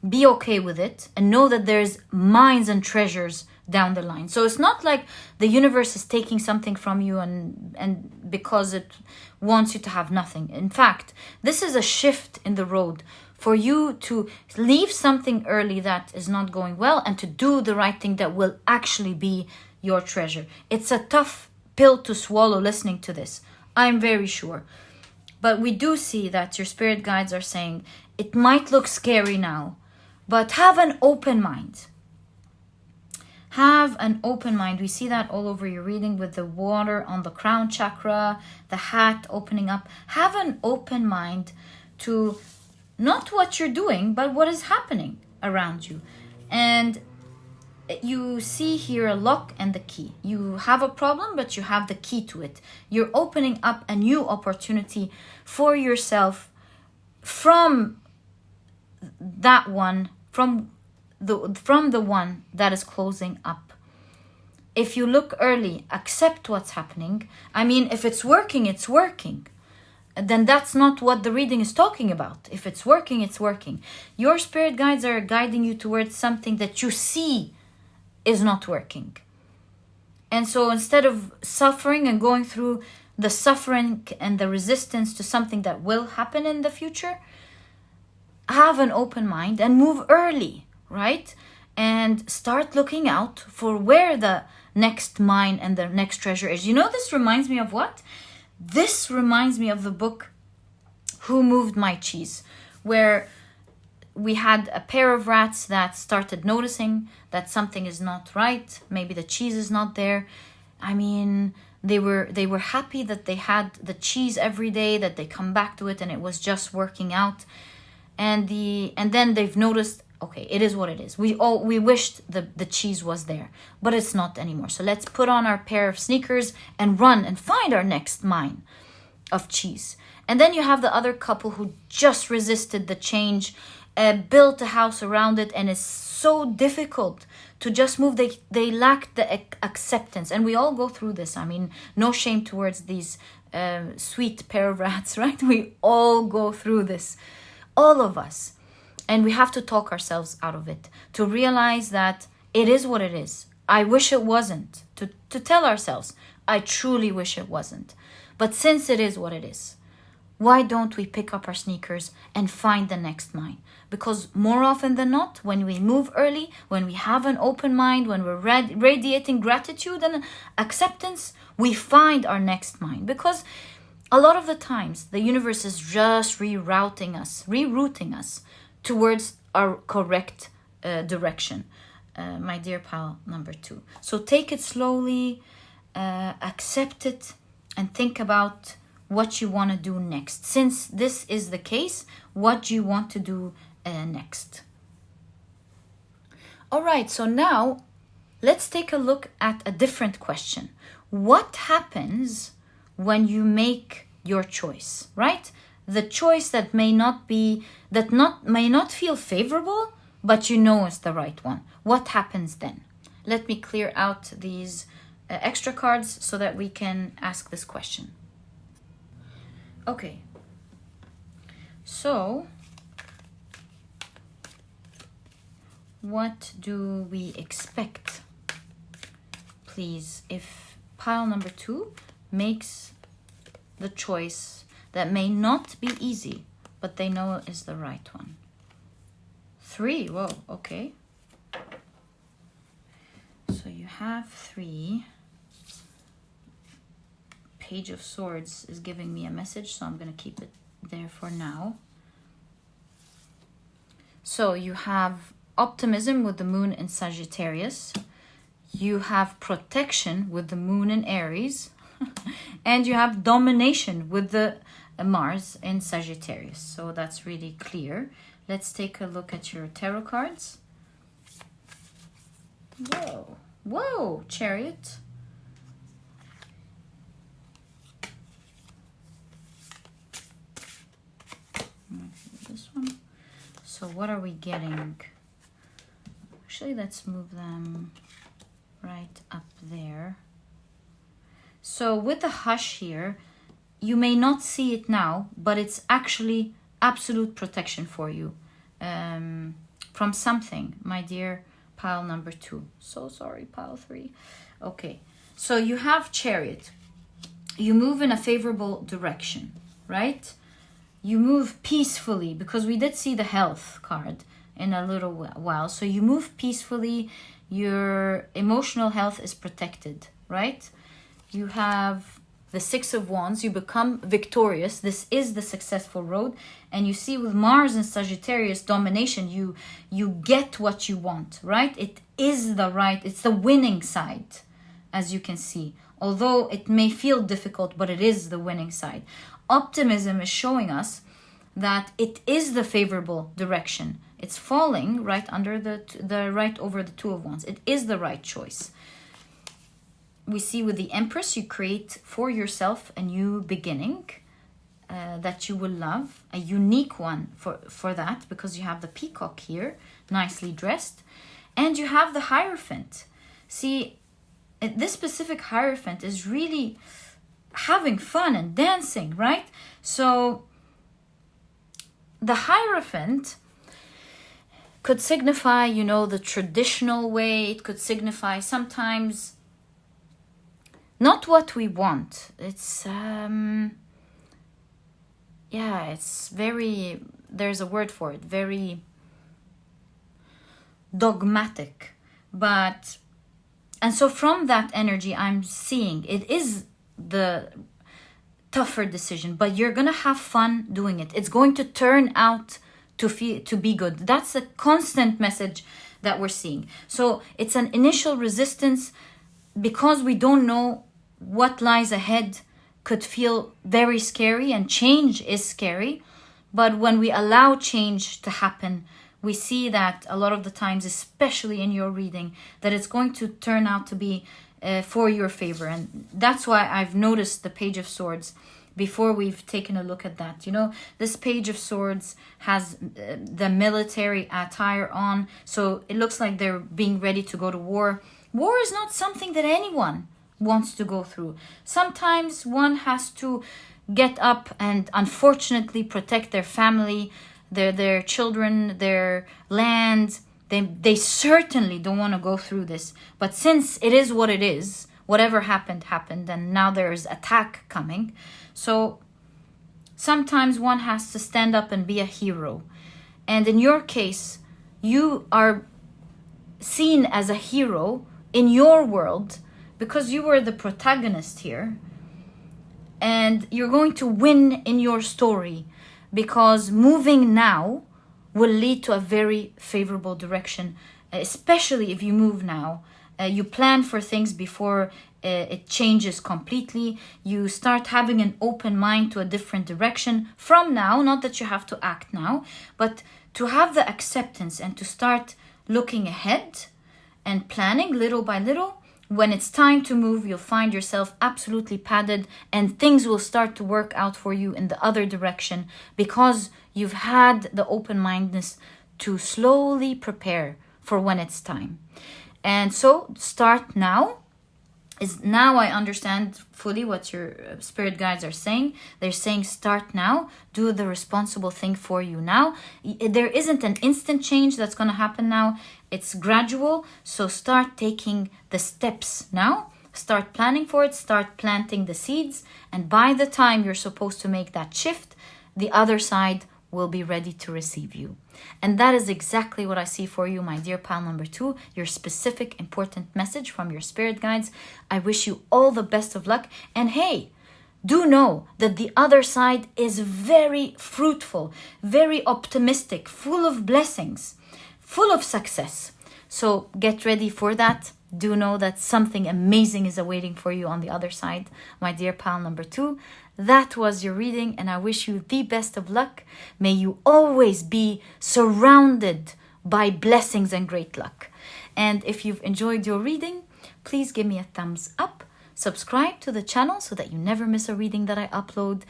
Be okay with it and know that there's mines and treasures down the line. So it's not like the universe is taking something from you and because it wants you to have nothing. In fact, this is a shift in the road for you to leave something early that is not going well and to do the right thing that will actually be your treasure. It's a tough pill to swallow listening to this, I'm very sure. But we do see that your spirit guides are saying it might look scary now, but have an open mind. Have an open mind. We see that all over your reading with the water on the crown chakra, the hat opening up. Have an open mind to not what you're doing, but what is happening around you. And you see here a lock and the key. You have a problem, but you have the key to it. You're opening up a new opportunity for yourself from that one, from the one that is closing up. If you look early, accept what's happening. I mean, if it's working, it's working. Then that's not what the reading is talking about. If it's working, it's working. Your spirit guides are guiding you towards something that you see is not working. And so instead of suffering and going through the suffering and the resistance to something that will happen in the future, have an open mind and move early, right? And start looking out for where the next mine and the next treasure is. You know, this reminds me of what? This reminds me of the book Who Moved My Cheese, where we had a pair of rats that started noticing that something is not right. Maybe the cheese is not there. I mean, they were happy that they had the cheese every day, that they come back to it and it was just working out. And then they've noticed okay, it is what it is. We wished the cheese was there, but it's not anymore. So let's put on our pair of sneakers and run and find our next mine of cheese. And then you have the other couple who just resisted the change, built a house around it, and it's so difficult to just move. They lack the acceptance, and we all go through this. I mean, no shame towards these sweet pair of rats, right? We all go through this, all of us, and we have to talk ourselves out of it to realize that it is what it is. I wish it wasn't. To tell ourselves, I truly wish it wasn't. But since it is what it is, why don't we pick up our sneakers and find the next mine? Because more often than not, when we move early, when we have an open mind, when we're radiating gratitude and acceptance, we find our next mine. Because a lot of the times, the universe is just rerouting us towards our correct direction. My dear pal number 2. So take it slowly, accept it, and think about what you want to do next. Since this is the case, what do you want to do next? All right, so now let's take a look at a different question. What happens when you make your choice, right? The choice that may not feel favorable, but you know it's the right one. What happens then? Let me clear out these extra cards so that we can ask this question. Okay, so what do we expect? Please, if pile number 2 makes the choice that may not be easy, but they know is the right one. 3, whoa, okay. So you have 3. Page of Swords is giving me a message, so I'm going to keep it there for now. So you have optimism with the moon in Sagittarius. You have protection with the moon in Aries. And you have domination with the Mars in Sagittarius. So that's really clear. Let's take a look at your tarot cards. Whoa. Whoa, Chariot. This one. So what are we getting? Actually, let's move them right up there. So with the hush here, you may not see it now, but it's actually absolute protection for you from something, my dear pile number 2. So sorry, pile 3. Okay, so you have Chariot. You move in a favorable direction, right? You move peacefully, because we did see the health card in a little while. So you move peacefully. Your emotional health is protected, right? You have the 6 of Wands. You become victorious. This is the successful road. And you see with Mars and Sagittarius domination, you get what you want, right? It is it's the winning side, as you can see. Although it may feel difficult, but it is the winning side. Optimism is showing us that it is the favorable direction. It's falling right under the right over the 2 of Wands. It is the right choice. We see with the Empress, you create for yourself a new beginning that you will love, a unique one for that, because you have the peacock here, nicely dressed, and you have the Hierophant. See, this specific Hierophant is really having fun and dancing, right? So the Hierophant could signify, the traditional way. It could signify sometimes not what we want. It's it's very, there's a word for it, very dogmatic. And so from that energy, I'm seeing it is the tougher decision, but you're gonna have fun doing it. It's going to turn out to be good. That's a constant message that we're seeing. So it's an initial resistance because we don't know what lies ahead. Could feel very scary, and change is scary. But when we allow change to happen, we see that a lot of the times, especially in your reading, that it's going to turn out to be for your favor. And that's why I've noticed the Page of Swords before we've taken a look at that. You know, this Page of Swords has the military attire on, so it looks like they're being ready to go to war. War is not something that anyone wants to go through. Sometimes one has to get up and unfortunately protect their family, their children, their land. They certainly don't want to go through this. But since it is what it is, whatever happened, and now there's attack coming. So sometimes one has to stand up and be a hero. And in your case, you are seen as a hero in your world because you were the protagonist here. And you're going to win in your story because moving now will lead to a very favorable direction, especially if you move now. You plan for things before it changes completely. You start having an open mind to a different direction from now. Not that you have to act now, but to have the acceptance and to start looking ahead and planning little by little. When it's time to move, you'll find yourself absolutely padded and things will start to work out for you in the other direction because you've had the open-mindedness to slowly prepare for when it's time. And so start now. Now I understand fully what your spirit guides are saying. They're saying start now. Do the responsible thing for you now. There isn't an instant change that's going to happen now. It's gradual. So start taking the steps now. Start planning for it. Start planting the seeds. And by the time you're supposed to make that shift, the other side will be ready to receive you. And that is exactly what I see for you, my dear pile number 2, your specific important message from your spirit guides. I wish you all the best of luck. And hey, do know that the other side is very fruitful, very optimistic, full of blessings, full of success. So get ready for that. Do know that something amazing is awaiting for you on the other side, my dear pile number 2. That was your reading, and I wish you the best of luck. May you always be surrounded by blessings and great luck. And if you've enjoyed your reading, please give me a thumbs up. Subscribe to the channel so that you never miss a reading that I upload.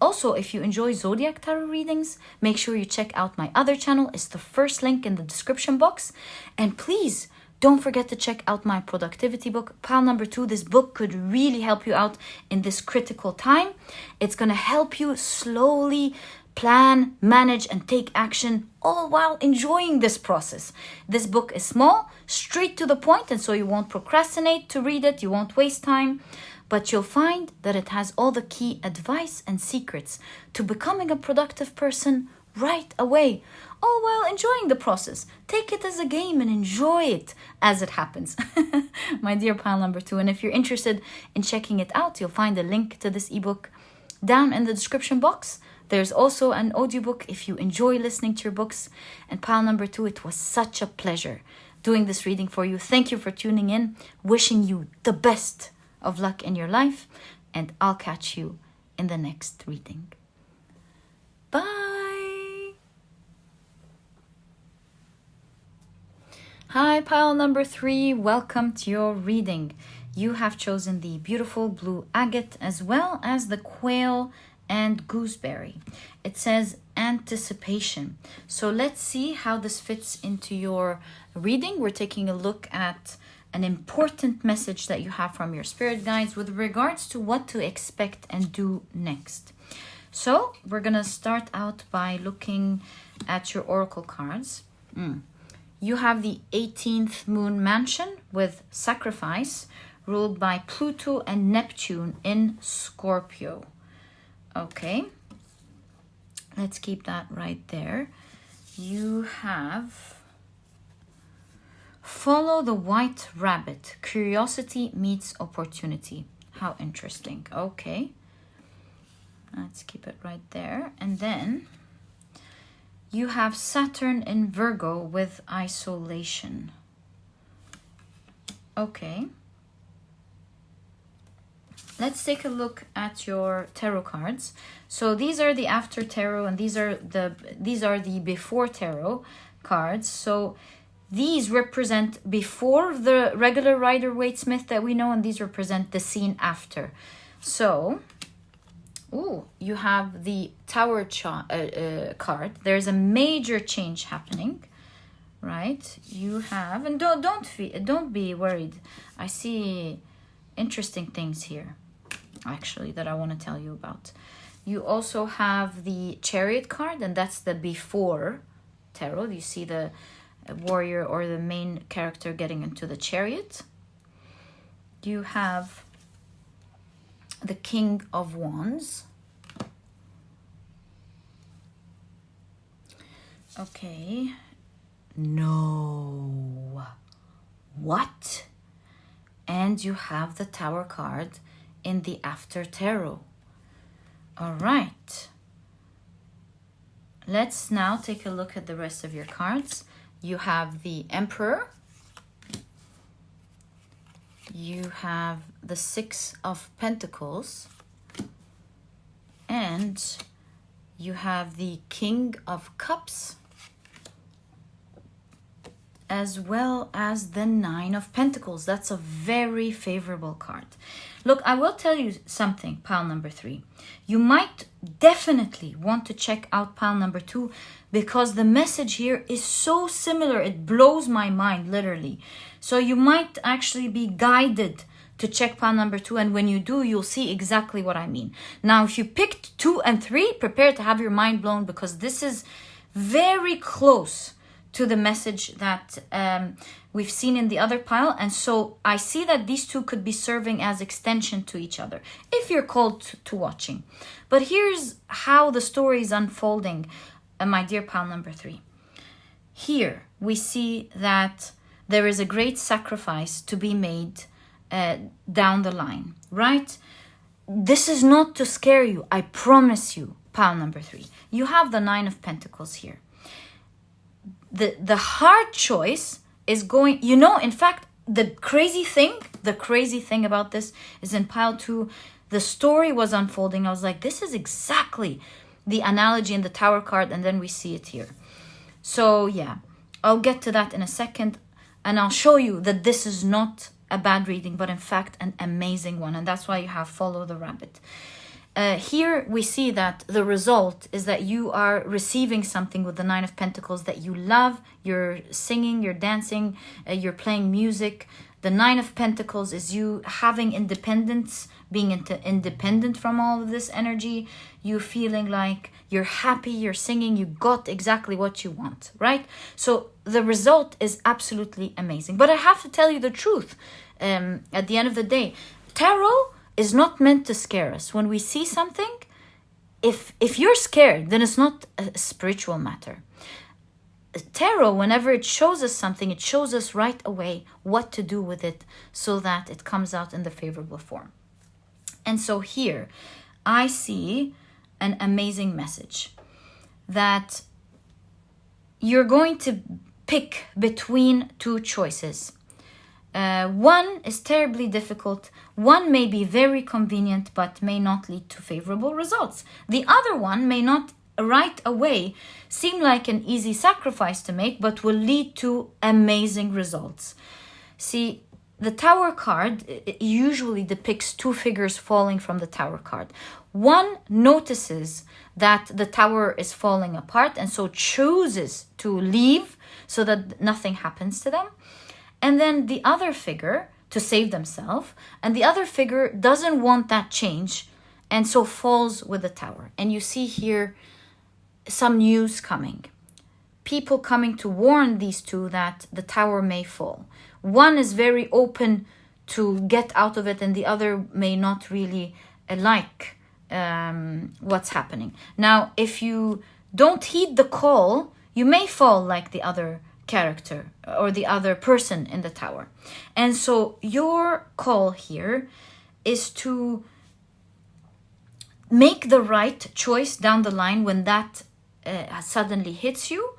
Also, if you enjoy Zodiac Tarot readings, make sure you check out my other channel. It's the first link in the description box. And please, don't forget to check out my productivity book, Pile Number 2. This book could really help you out in this critical time. It's going to help you slowly plan, manage, and take action, all while enjoying this process. This book is small, straight to the point, and so you won't procrastinate to read it. You won't waste time. But you'll find that it has all the key advice and secrets to becoming a productive person right away, all while enjoying the process. Take it as a game and enjoy it as it happens. My dear pile number 2. And if you're interested in checking it out, you'll find a link to this ebook down in the description box. There's also an audiobook if you enjoy listening to your books. And pile number 2, it was such a pleasure doing this reading for you. Thank you for tuning in. Wishing you the best of luck in your life. And I'll catch you in the next reading. Bye. Hi, pile number 3. Welcome to your reading. You have chosen the beautiful blue agate as well as the quail and gooseberry. It says anticipation. So let's see how this fits into your reading. We're taking a look at an important message that you have from your spirit guides with regards to what to expect and do next. So we're going to start out by looking at your oracle cards. You have the 18th moon mansion with sacrifice, ruled by Pluto and Neptune in Scorpio. Okay, let's keep that right there. You have follow the white rabbit. Curiosity meets opportunity. How interesting. Okay, let's keep it right there. And then you have Saturn in Virgo with isolation. Okay. let's take a look at your tarot cards. So these are the after tarot, and these are the before tarot cards. So these represent before the regular Rider-Waite-Smith that we know, and these represent the scene after. So, you have the Tower card. There's a major change happening, right? You have, and don't be worried. I see interesting things here, actually, that I want to tell you about. You also have the Chariot card, and that's the before tarot. You see the warrior or the main character getting into the chariot. You have the King of Wands. Okay. No. What? And you have the Tower card in the after tarot. All right. Let's now take a look at the rest of your cards. You have the Emperor. You have the Six of Pentacles. And you have the King of Cups, as well as the Nine of Pentacles. That's a very favorable card. Look, I will tell you something, pile number 3. You might definitely want to check out pile number 2, because the message here is so similar. It blows my mind, literally. So you might actually be guided to check pile number 2, and when you do, you'll see exactly what I mean. Now, if you picked 2 and 3, prepare to have your mind blown, because this is very close to the message that we've seen in the other pile. And so I see that these two could be serving as extension to each other if you're called to watching. But here's how the story is unfolding, my dear pile number 3. Here we see that there is a great sacrifice to be made down the line, right? This is not to scare you, I promise you, pile number 3. You have the Nine of Pentacles here. The hard choice is going, in fact, the crazy thing about this is in pile 2, the story was unfolding. I was like, this is exactly the analogy in the Tower card, and then we see it here. So yeah, I'll get to that in a second, and I'll show you that this is not a bad reading, but in fact an amazing one, and that's why you have Follow the Rabbit. Here we see that the result is that you are receiving something with the Nine of Pentacles that you love. You're singing, you're dancing, you're playing music. The Nine of Pentacles is you having independence, being independent from all of this energy. You feeling like you're happy, you're singing, you got exactly what you want, right? So the result is absolutely amazing. But I have to tell you the truth. At the end of the day, tarot is not meant to scare us. When we see something, if you're scared, then it's not a spiritual matter. Tarot, whenever it shows us something, it shows us right away what to do with it so that it comes out in the favorable form. And so here, I see an amazing message that you're going to pick between two choices. One is terribly difficult. One may be very convenient, but may not lead to favorable results. The other one may not right away seem like an easy sacrifice to make, but will lead to amazing results. See, the Tower card usually depicts two figures falling from the Tower card. One notices that the tower is falling apart and so chooses to leave so that nothing happens to them. And then the other figure to save themselves, and the other figure doesn't want that change and so falls with the tower. And you see here some news coming. People coming to warn these two that the tower may fall. One is very open to get out of it, and the other may not really like what's happening. Now, if you don't heed the call, you may fall like the other character or the other person in the tower. And so your call here is to make the right choice down the line when that suddenly hits you,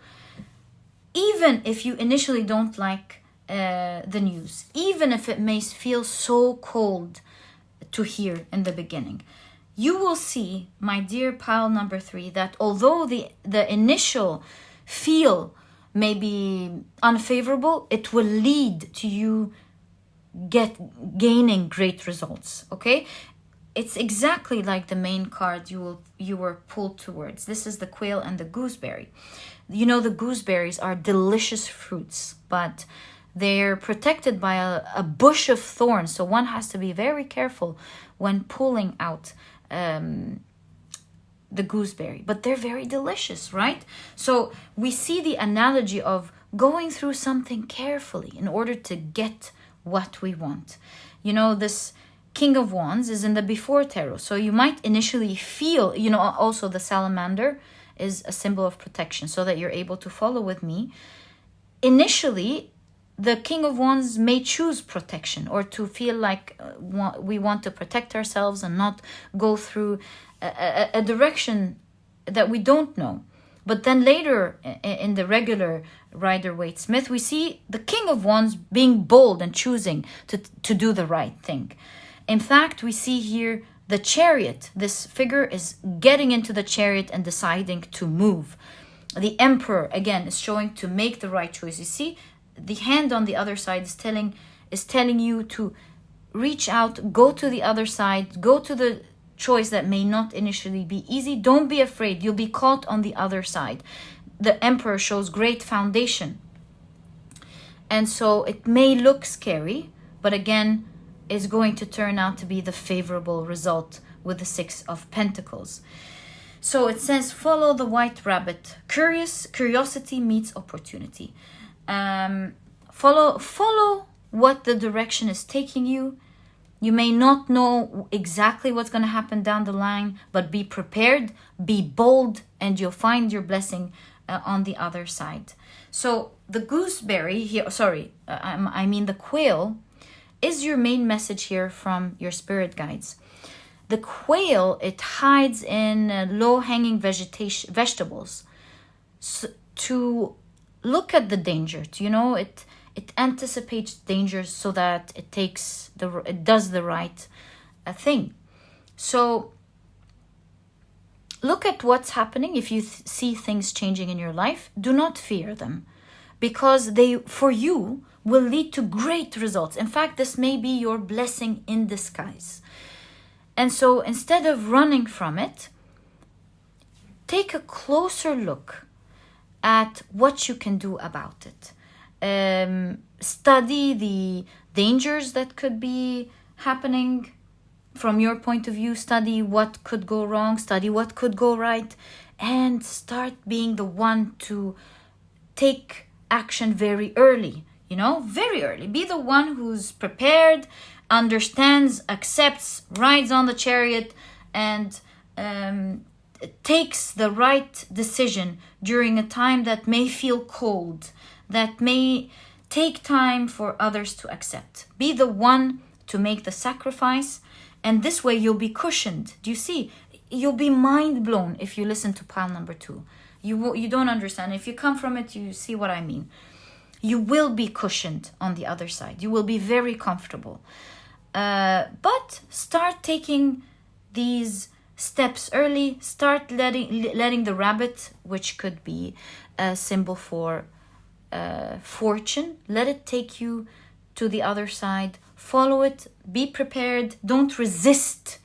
even if you initially don't like the news, even if it may feel so cold to hear in the beginning. You will see, my dear pile number 3, that although the initial feel may be unfavorable, it will lead to you gaining great results. Okay, it's exactly like the main card you were pulled towards. This is the quail and the gooseberry. You know, the gooseberries are delicious fruits, but they're protected by a bush of thorns, so one has to be very careful when pulling out the gooseberry. But they're very delicious, right? So we see the analogy of going through something carefully in order to get what we want. You know, this King of Wands is in the before tarot, so you might initially feel, you know, also the salamander is a symbol of protection, so that you're able to follow with me. Initially, the King of Wands may choose protection, or to feel like we want to protect ourselves and not go through a direction that we don't know. But then later in the regular Rider-Waite-Smith, we see the King of Wands being bold and choosing to do the right thing. In fact, we see here the Chariot. This figure is getting into the Chariot and deciding to move. The Emperor, again, is showing to make the right choice. You see, the hand on the other side is telling you to reach out, go to the other side, go to the choice that may not initially be easy. Don't be afraid. You'll be caught on the other side. The Emperor shows great foundation. And so it may look scary, but again, is going to turn out to be the favorable result with the 6 of Pentacles. So it says, follow the white rabbit. Curiosity meets opportunity. Follow what the direction is taking you. You may not know exactly what's going to happen down the line, but be prepared, be bold, and you'll find your blessing on the other side. So the gooseberry here, I mean the quail, is your main message here from your spirit guides. The quail, it hides in low-hanging vegetables. So, to look at the danger, it anticipates dangers so that it does the right thing. So look at what's happening. If you see things changing in your life, do not fear them, because they, for you, will lead to great results. In fact, this may be your blessing in disguise. And so instead of running from it, take a closer look at what you can do about it. Study the dangers that could be happening from your point of view. Study what could go wrong, study what could go right, and start being the one to take action very early. Very early. Be the one who's prepared, understands, accepts, rides on the chariot, and takes the right decision during a time that may feel cold, that may take time for others to accept. Be the one to make the sacrifice, and this way you'll be cushioned. Do you see? You'll be mind blown if you listen to pile number 2. You don't understand. If you come from it, you see what I mean. You will be cushioned on the other side. You will be very comfortable. But start taking these steps early. Start letting the rabbit, which could be a symbol for fortune, let it take you to the other side. Follow it. Be prepared. Don't resist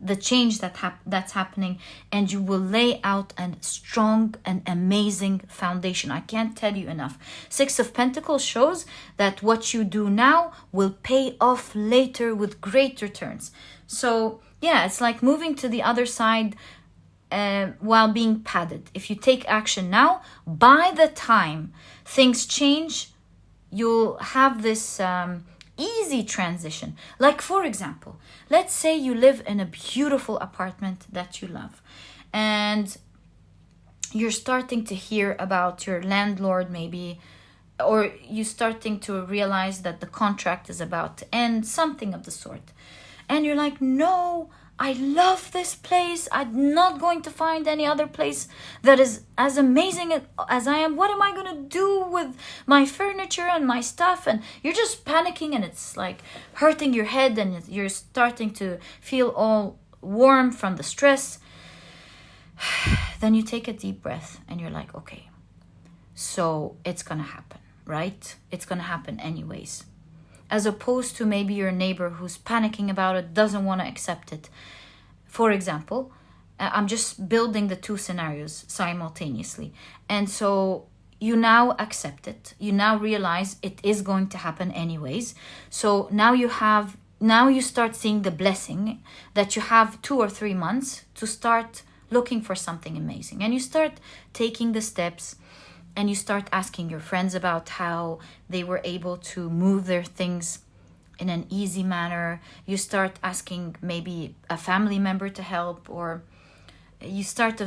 the change that's happening, and you will lay out a strong and amazing foundation. I can't tell you enough. 6 of Pentacles shows that what you do now will pay off later with great returns. So yeah, it's like moving to the other side while being padded. If you take action now, by the time things change, you'll have this easy transition. Like, for example, let's say you live in a beautiful apartment that you love, and you're starting to hear about your landlord maybe, or you're starting to realize that the contract is about to end, something of the sort. And you're like, no, I love this place. I'm not going to find any other place that is as amazing as I am. What am I going to do with my furniture and my stuff? And you're just panicking, and it's like hurting your head, and you're starting to feel all warm from the stress. Then you take a deep breath and you're like, okay, so it's going to happen, right? It's going to happen anyways. As opposed to maybe your neighbor who's panicking about it, doesn't want to accept it. For example, I'm just building the two scenarios simultaneously. And so you now accept it. You now realize it is going to happen anyways. So now you start seeing the blessing that you have 2 or 3 months to start looking for something amazing. And you start taking the steps. And you start asking your friends about how they were able to move their things in an easy manner. You start asking maybe a family member to help, or you start to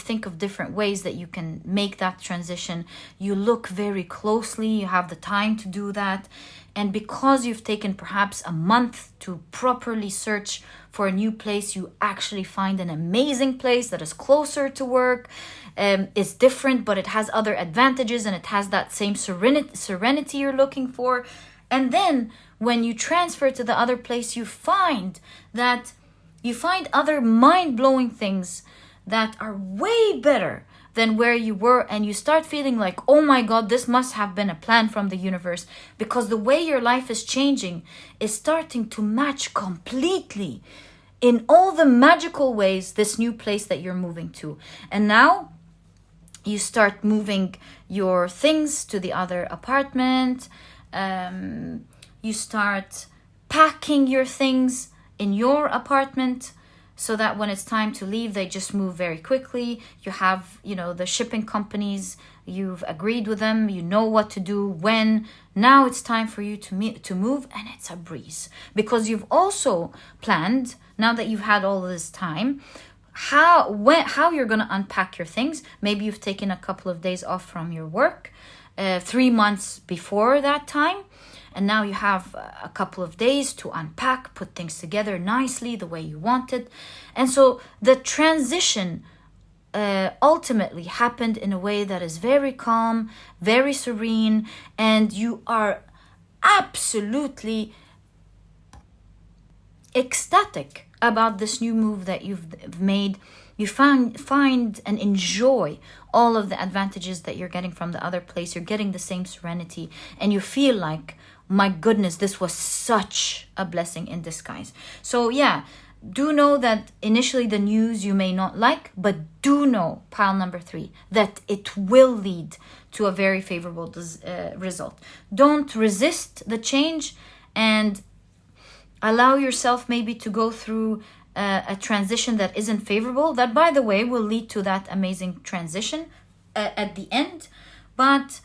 think of different ways that you can make that transition. You look very closely. You have the time to do that. And because you've taken perhaps a month to properly search for a new place, you actually find an amazing place that is closer to work. It's different, but it has other advantages, and it has that same serenity you're looking for. And then when you transfer to the other place, you find other mind-blowing things that are way better than where you were, and you start feeling like, oh my God, this must have been a plan from the universe, because the way your life is changing is starting to match completely in all the magical ways this new place that you're moving to. And now you start moving your things to the other apartment. You start packing your things in your apartment, so that when it's time to leave, they just move very quickly. You have, the shipping companies, you've agreed with them, you know what to do, when. Now it's time for you to move, and it's a breeze. Because you've also planned, now that you've had all this time, how you're going to unpack your things. Maybe you've taken a couple of days off from your work 3 months before that time. And now you have a couple of days to unpack, put things together nicely the way you want it. And so the transition ultimately happened in a way that is very calm, very serene, and you are absolutely ecstatic about this new move that you've made. You find and enjoy all of the advantages that you're getting from the other place. You're getting the same serenity, and you feel like, my goodness, this was such a blessing in disguise. So yeah, do know that initially the news you may not like, but do know, pile number 3, that it will lead to a very favorable result. Don't resist the change, and allow yourself maybe to go through a transition that isn't favorable. That, by the way, will lead to that amazing transition at the end. But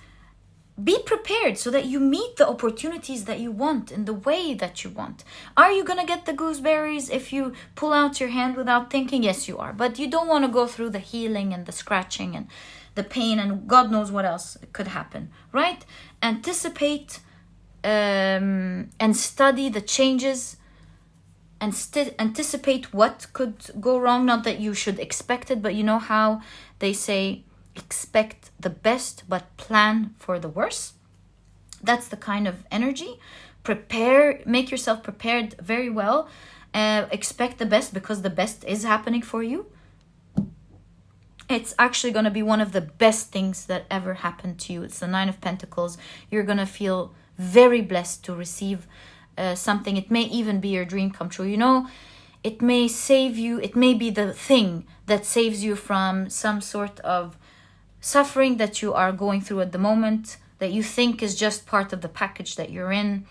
be prepared so that you meet the opportunities that you want in the way that you want. Are you going to get the gooseberries if you pull out your hand without thinking? Yes, you are. But you don't want to go through the healing and the scratching and the pain and God knows what else could happen, right? Anticipate and study the changes and anticipate what could go wrong. Not that you should expect it, but you know how they say, expect the best but plan for the worst. That's the kind of energy. Prepare, make yourself prepared very well. Expect the best, because the best is happening for you. It's actually going to be one of the best things that ever happened to you. It's the 9 of Pentacles. You're going to feel very blessed to receive something. It may even be your dream come true. It may save you. It may be the thing that saves you from some sort of suffering that you are going through at the moment, that you think is just part of the package that you're in.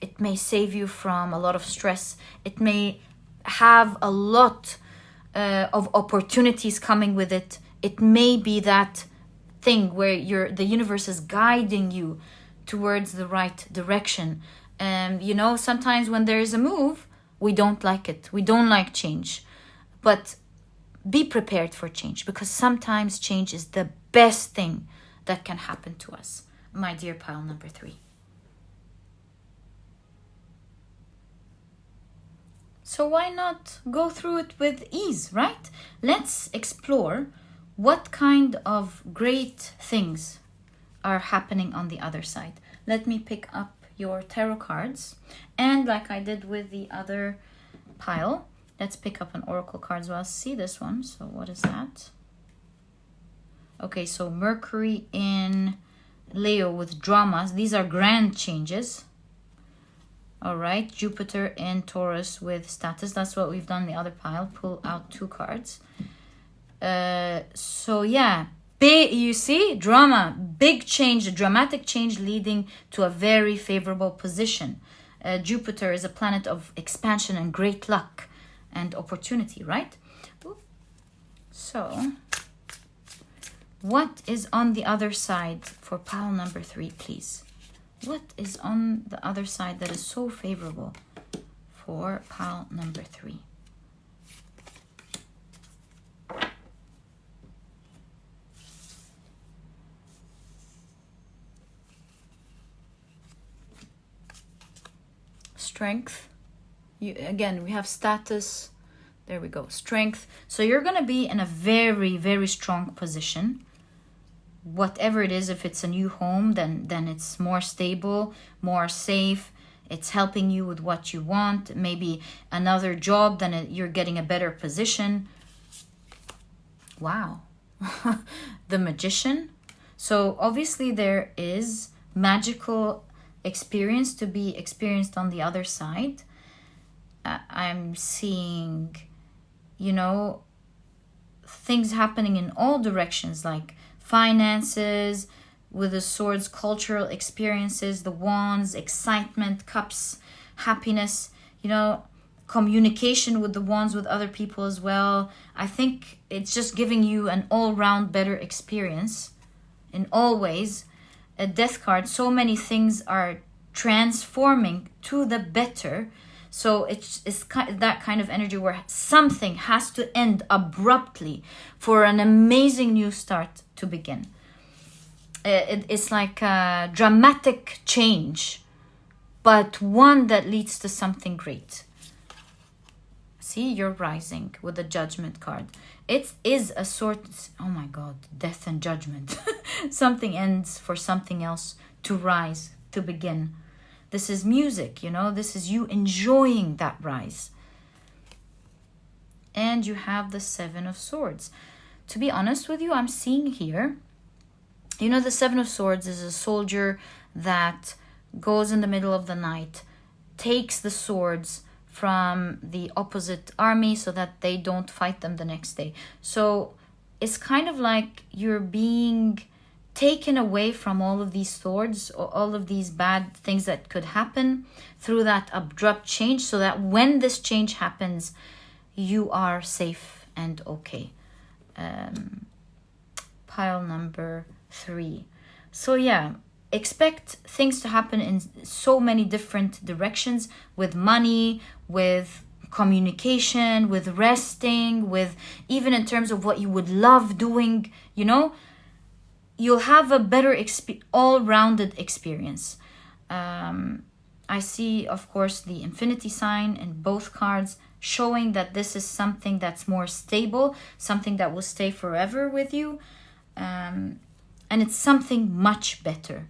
It may save you from a lot of stress. It may have a lot of opportunities coming with it. It may be that thing where the universe is guiding you towards the right direction. Sometimes when there is a move, we don't like it. We don't like change. But be prepared for change, because sometimes change is the best thing that can happen to us, my dear pile number 3. So why not go through it with ease, right? Let's explore what kind of great things are happening on the other side. Let me pick up your tarot cards. And like I did with the other pile, let's pick up an oracle card as well. See this one. So what is that? Okay, so Mercury in Leo with dramas. These are grand changes. All right, Jupiter in Taurus with status. That's what we've done in the other pile. Pull out 2 cards. So yeah, big, you see, drama, big change, a dramatic change leading to a very favorable position. Jupiter is a planet of expansion and great luck and opportunity, right? So, what is on the other side for pile number 3, please? What is on the other side that is so favorable for pile number 3? Strength. Again, we have status. There we go. Strength. So you're going to be in a very, very strong position. Whatever it is, if it's a new home, then it's more stable, more safe. It's helping you with what you want. Maybe another job, then you're getting a better position. Wow. The Magician. So obviously there is magical experience to be experienced on the other side. I'm seeing, you know, things happening in all directions, like finances, with the swords, cultural experiences, the wands, excitement, cups, happiness, you know, communication with the wands with other people as well. I think it's just giving you an all-round better experience in all ways. A death card, so many things are transforming to the better. So it's that kind of energy where something has to end abruptly for an amazing new start to begin. It's like a dramatic change, but one that leads to something great. See, you're rising with the Judgment card. It is a sort, oh my God, death and judgment. Something ends for something else to rise, to begin. This is music, you know, this is you enjoying that rise. And you have the 7 of Swords. To be honest with you, I'm seeing here, you know, the 7 of Swords is a soldier that goes in the middle of the night, takes the swords from the opposite army so that they don't fight them the next day. So it's kind of like you're being taken away from all of these swords, or all of these bad things that could happen through that abrupt change, so that when this change happens, you are safe and okay. Pile number 3. So yeah, expect things to happen in so many different directions, with money, with communication, with resting, with even in terms of what you would love doing, you know. You'll have a better all-rounded experience. I see, of course, the infinity sign in both cards, showing that this is something that's more stable, something that will stay forever with you. And it's something much better.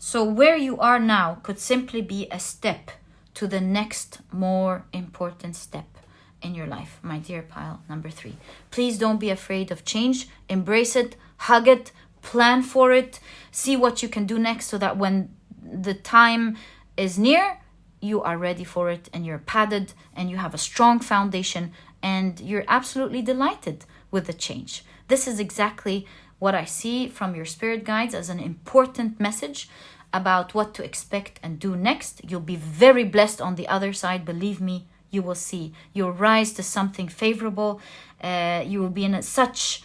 So where you are now could simply be a step to the next more important step in your life, my dear pile number 3. Please don't be afraid of change. Embrace it, hug it, plan for it, see what you can do next, so that when the time is near, you are ready for it and you're padded and you have a strong foundation and you're absolutely delighted with the change. This is exactly what I see from your spirit guides as an important message about what to expect and do next. You'll be very blessed on the other side. Believe me, you will see. You'll rise to something favorable. You will be in such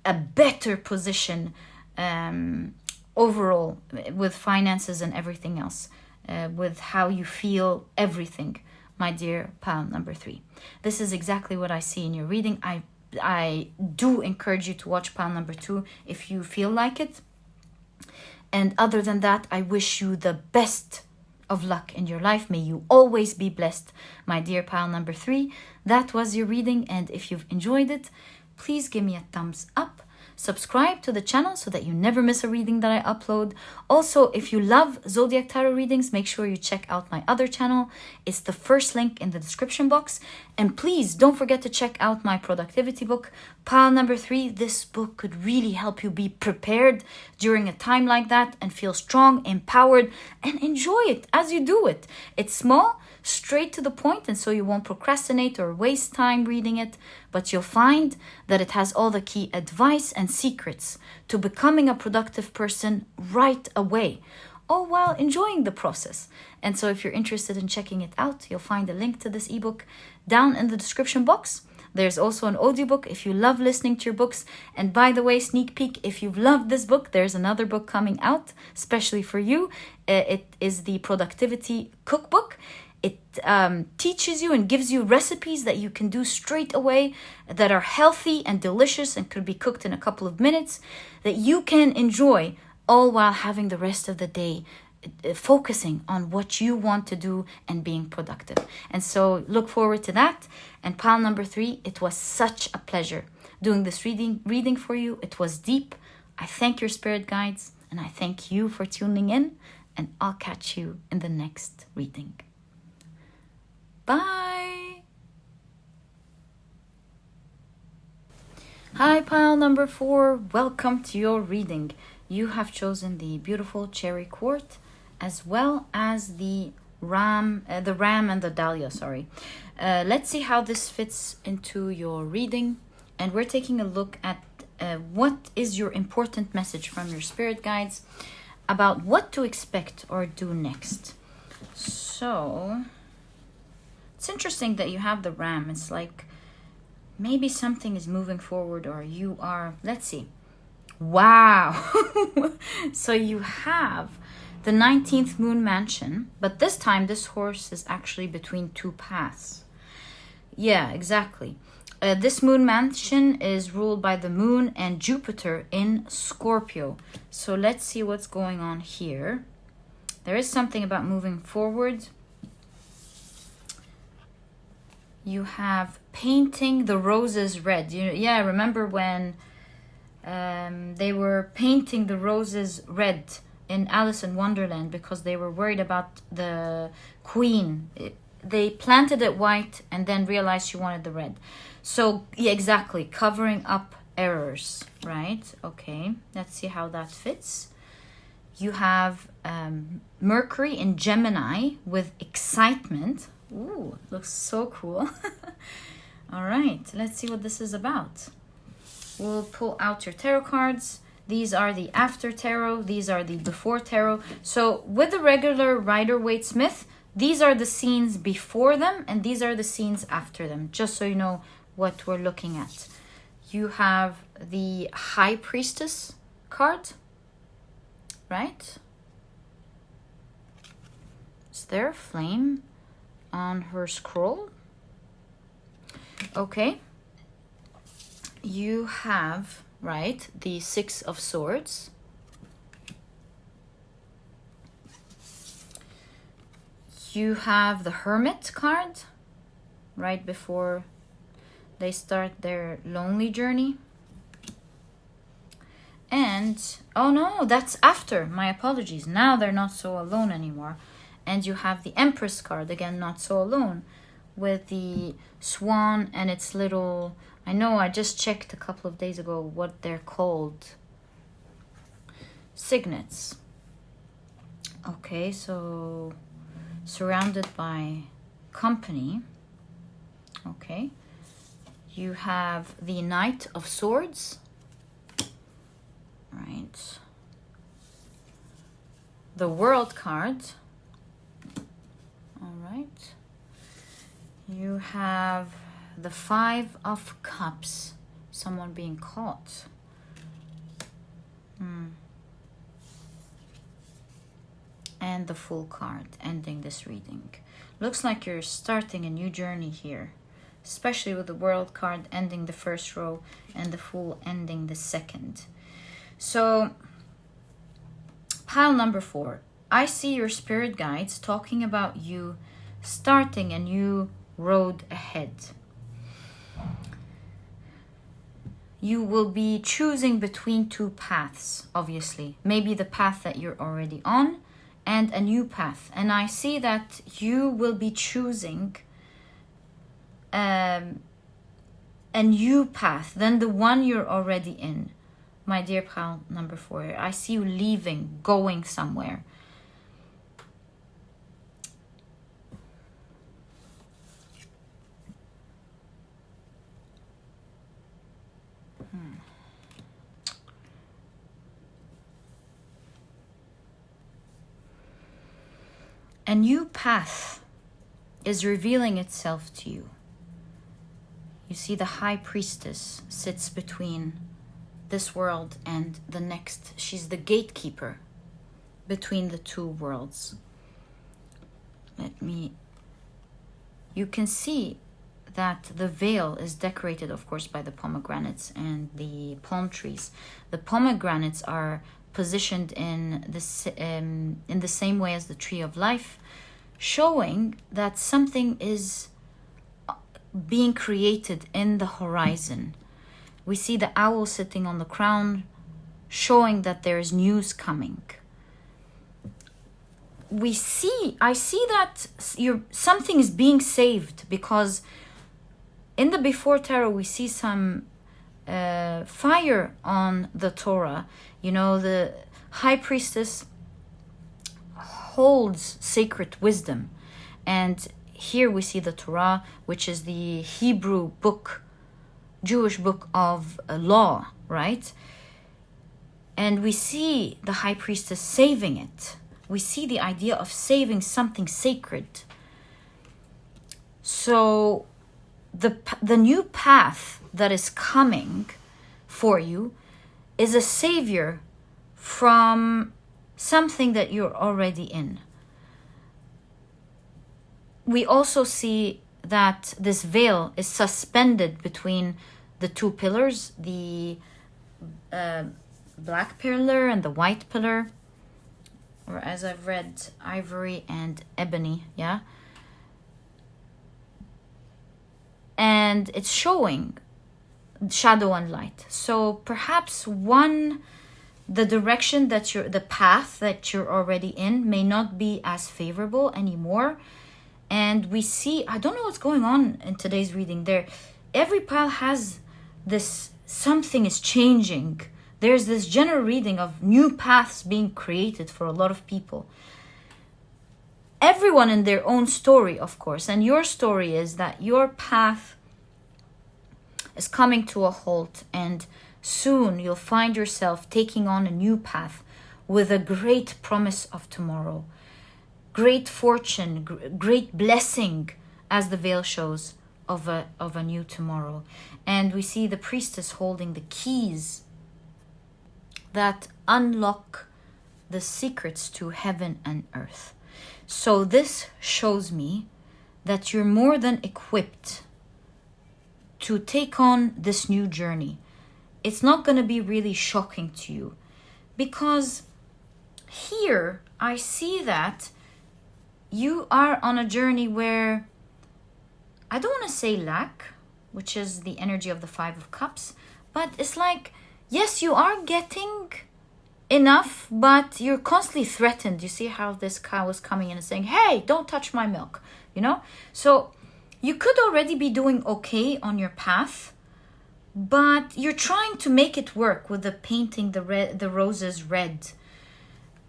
a better position overall, with finances and everything else, with how you feel, everything, my dear pile number 3. This is exactly what I see in your reading. I do encourage you to watch pile number 2 if you feel like it. And other than that, I wish you the best of luck in your life. May you always be blessed, my dear pile number 3. That was your reading, and if you've enjoyed it, please give me a thumbs up. Subscribe to the channel so that you never miss a reading that I upload. Also, if you love Zodiac Tarot readings, make sure you check out my other channel. It's the first link in the description box. And please don't forget to check out my productivity book, Pile number 3. This book could really help you be prepared during a time like that and feel strong, empowered, and enjoy it as you do it. It's small, straight to the point, and so you won't procrastinate or waste time reading it, but you'll find that it has all the key advice and secrets to becoming a productive person right away, all while enjoying the process. And so if you're interested in checking it out, you'll find a link to this ebook down in the description box. There's also an audiobook if you love listening to your books. And by the way, sneak peek, if you've loved this book, there's another book coming out, especially for you. It is the Productivity Cookbook. It teaches you and gives you recipes that you can do straight away that are healthy and delicious and could be cooked in a couple of minutes that you can enjoy, all while having the rest of the day focusing on what you want to do and being productive. And so look forward to that. And pile number 3, it was such a pleasure doing this reading for you. It was deep. I thank your spirit guides and I thank you for tuning in, and I'll catch you in the next reading. Bye. Hi, pile number 4. Welcome to your reading. You have chosen the beautiful cherry quartz as well as the ram and the dahlia. Let's see how this fits into your reading, and we're taking a look at what is your important message from your spirit guides about what to expect or do next. So it's interesting that you have the ram. It's like maybe something is moving forward, or you are, let's see. Wow. So you have the 19th moon mansion, but this time this horse is actually between 2 paths. Yeah, exactly. This moon mansion is ruled by the moon and Jupiter in Scorpio. So let's see what's going on here. There is something about moving forward. You have painting the roses red. Yeah, remember when they were painting the roses red in Alice in Wonderland because they were worried about the queen. They planted it white and then realized she wanted the red. So, yeah, exactly. Covering up errors, right? Okay, let's see how that fits. You have Mercury in Gemini with excitement. Ooh, looks so cool. All right, let's see what this is about. We'll pull out your tarot cards. These are the after tarot. These are the before tarot. So with the regular Rider-Waite-Smith, these are the scenes before them and these are the scenes after them, just so you know what we're looking at. You have the High Priestess card, right? Is there a flame on her scroll? Okay. You have, right, the 6 of Swords. You have the Hermit card right before they start their lonely journey. And, oh no, that's after. My apologies. Now they're not so alone anymore. And you have the Empress card, again, not so alone, with the swan and its little... I know I just checked a couple of days ago what they're called. Signets. Okay, so surrounded by company. Okay. You have the Knight of Swords. Right. The World card. All right. You have the 5 of Cups. Someone being caught. And the Fool card, ending this reading. Looks like you're starting a new journey here, especially with the World card ending the first row and the Fool ending the second. So, pile number 4. I see your spirit guides talking about you starting a new road ahead. You will be choosing between two paths, obviously. Maybe the path that you're already on and a new path. And I see that you will be choosing a new path than the one you're already in. My dear pal number 4, I see you leaving, going somewhere. A new path is revealing itself to you. You see the high priestess sits between this world and the next. She's the gatekeeper between the two worlds. You can see that the veil is decorated, of course, by the pomegranates and the palm trees. The pomegranates are positioned in the same way as the tree of life, showing that something is being created in the horizon. We see the owl sitting on the crown, showing that there is news coming. I see that something is being saved, because in the before tarot we see some fire on the Torah. You know, the high priestess holds sacred wisdom, and here we see the Torah, which is the Hebrew book, Jewish book of law, right? And we see the high priestess saving it. We see the idea of saving something sacred. So the new path that is coming for you is a savior from something that you're already in. We also see that this veil is suspended between the two pillars, the black pillar and the white pillar, or as I've read, ivory and ebony, yeah? And it's showing shadow and light. So perhaps the direction that the path that you're already in may not be as favorable anymore. And we see, I don't know what's going on in today's reading there. Every pile has this, something is changing. There's this general reading of new paths being created for a lot of people. Everyone in their own story, of course. And your story is that your path is coming to a halt, and soon you'll find yourself taking on a new path with a great promise of tomorrow. Great fortune, great blessing, as the veil shows, of a new tomorrow. And we see the priestess holding the keys that unlock the secrets to heaven and earth. So this shows me that you're more than equipped to take on this new journey. It's not going to be really shocking to you, because here I see that you are on a journey where, I don't want to say lack, which is the energy of the 5 of Cups, but it's like, yes, you are getting enough, but you're constantly threatened. You see how this cow is coming in and saying, hey, don't touch my milk, you know? So you could already be doing okay on your path, but you're trying to make it work with the painting the roses red.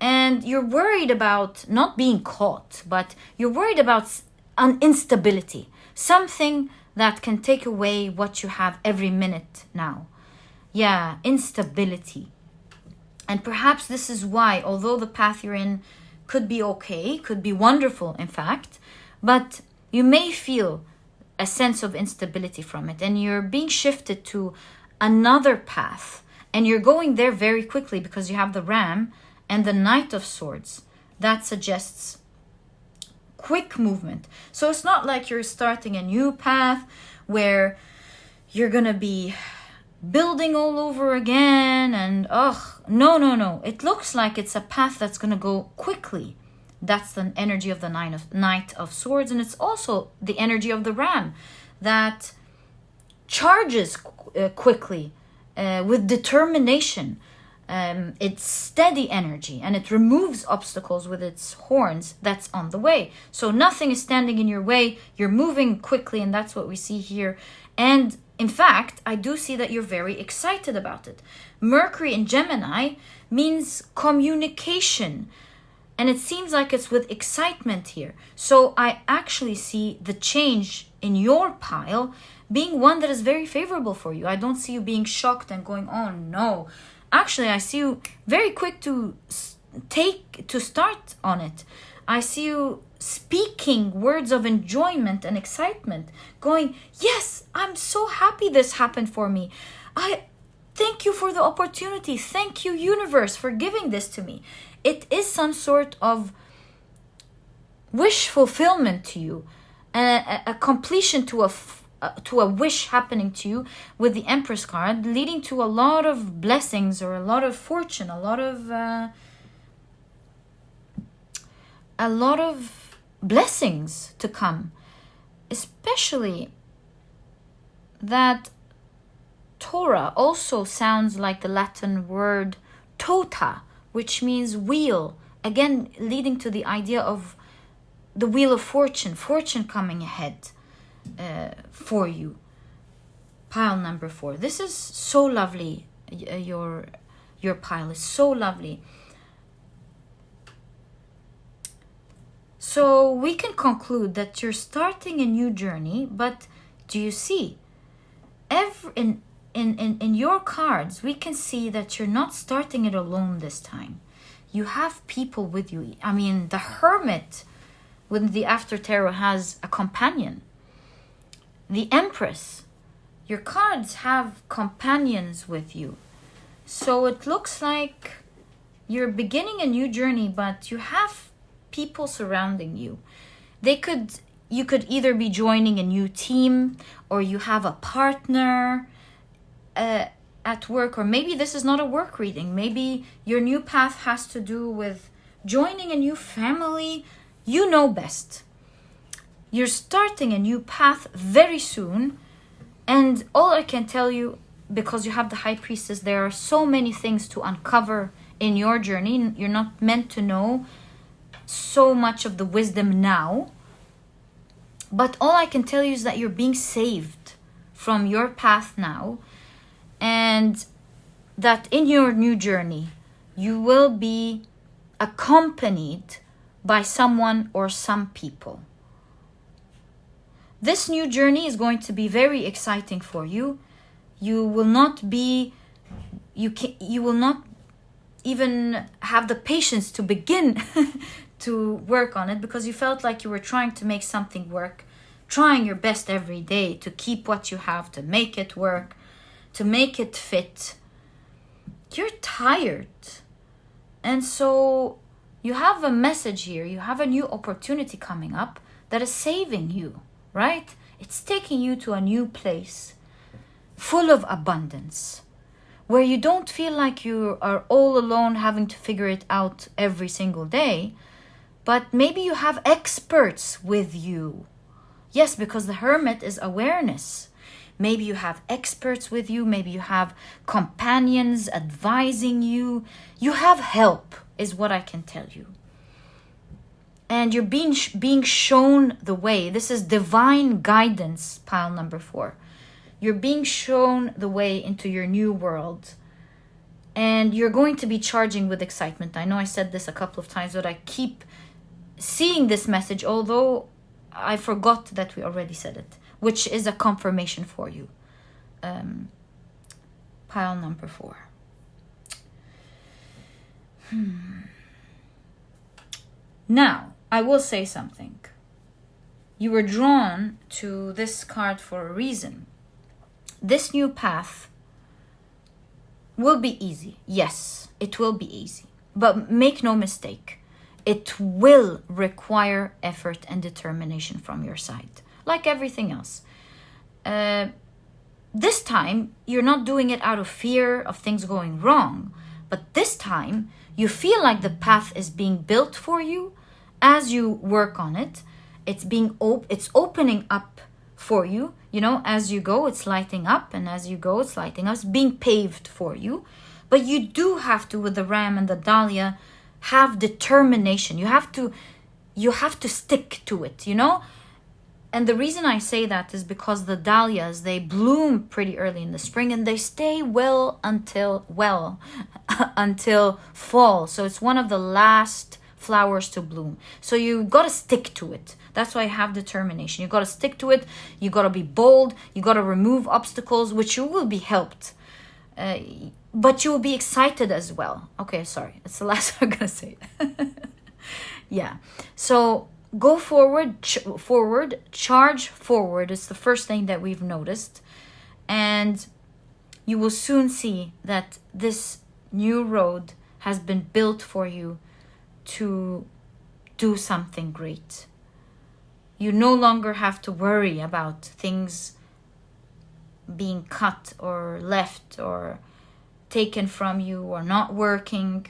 And you're worried about not being caught, but you're worried about an instability, something that can take away what you have every minute now. Yeah, instability. And perhaps this is why, although the path you're in could be okay, could be wonderful, in fact, but you may feel a sense of instability from it, and you're being shifted to another path, and you're going there very quickly because you have the Ram and the Knight of Swords. That suggests quick movement. So it's not like you're starting a new path where you're gonna be building all over again, and no. It looks like it's a path that's going to go quickly. That's the energy of the Knight of Swords, and it's also the energy of the Ram that charges quickly with determination. It's steady energy, and it removes obstacles with its horns that's on the way. So nothing is standing in your way. You're moving quickly, and that's what we see here. And in fact, I do see that you're very excited about it. Mercury in Gemini means communication, and it seems like it's with excitement here. So I actually see the change in your pile being one that is very favorable for you. I don't see you being shocked and going, oh no. Actually, I see you very quick to start on it. I see you speaking words of enjoyment and excitement, going, yes, I'm so happy this happened for me. I thank you for the opportunity. Thank you, universe, for giving this to me. It is some sort of wish fulfillment to you, a completion to a wish happening to you with the Empress card, leading to a lot of blessings or a lot of fortune, a lot of blessings to come. Especially that Torah also sounds like the Latin word tota, which means wheel, again leading to the idea of the wheel of fortune coming ahead for you. Pile number 4. This is so lovely. Your pile is so lovely. So we can conclude that you're starting a new journey, but do you see? In your cards, we can see that you're not starting it alone this time. You have people with you. I mean, the Hermit with the After Tarot has a companion. The Empress, your cards have companions with you. So it looks like you're beginning a new journey, but you have people surrounding you. You could either be joining a new team, or you have a partner at work, or maybe this is not a work reading. Maybe your new path has to do with joining a new family. You know best. You're starting a new path very soon, and all I can tell you, because you have the High Priestess, there are so many things to uncover in your journey. You're not meant to know so much of the wisdom now, but all I can tell you is that you're being saved from your path now, and that in your new journey you will be accompanied by someone or some people. This new journey is going to be very exciting for you. You will not even have the patience to begin to work on it, because you felt like you were trying to make something work, trying your best every day to keep what you have, to make it work, to make it fit. You're tired. And so you have a message here. You have a new opportunity coming up that is saving you, right? It's taking you to a new place full of abundance, where you don't feel like you are all alone having to figure it out every single day, but maybe you have experts with you. Yes, because the Hermit is awareness. Maybe you have experts with you. Maybe you have companions advising you. You have help, is what I can tell you. And you're being shown the way. This is divine guidance, pile number 4. You're being shown the way into your new world. And you're going to be charging with excitement. I know I said this a couple of times, but I keep seeing this message, although I forgot that we already said it, which is a confirmation for you. Pile number 4. Now, I will say something. You were drawn to this card for a reason. This new path will be easy. Yes, it will be easy. But make no mistake, it will require effort and determination from your side, like everything else. this time, you're not doing it out of fear of things going wrong. But this time, you feel like the path is being built for you as you work on it. It's it's opening up for you. You know, as you go, it's lighting up. And as you go, it's lighting up. It's being paved for you. But you do have to, with the ram and the dahlia, have determination. You have to stick to it, you know? And the reason I say that is because the dahlias, they bloom pretty early in the spring and they stay until fall. So it's one of the last flowers to bloom. So you got to stick to it. That's why I have determination. You got to stick to it. You got to be bold. You got to remove obstacles, which you will be helped. But you will be excited as well. Okay, sorry. It's the last I'm going to say. Yeah. So go forward, charge forward. It's the first thing that we've noticed. And you will soon see that this new road has been built for you to do something great. You no longer have to worry about things being cut or left or taken from you or not working.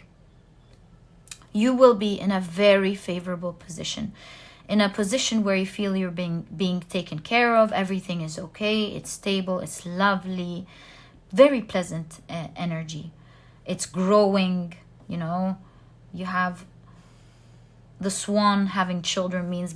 You will be in a very favorable position, in a position where you feel you're being taken care of. Everything is okay. It's stable. It's lovely. Very pleasant energy. It's growing, you know. You have the swan having children means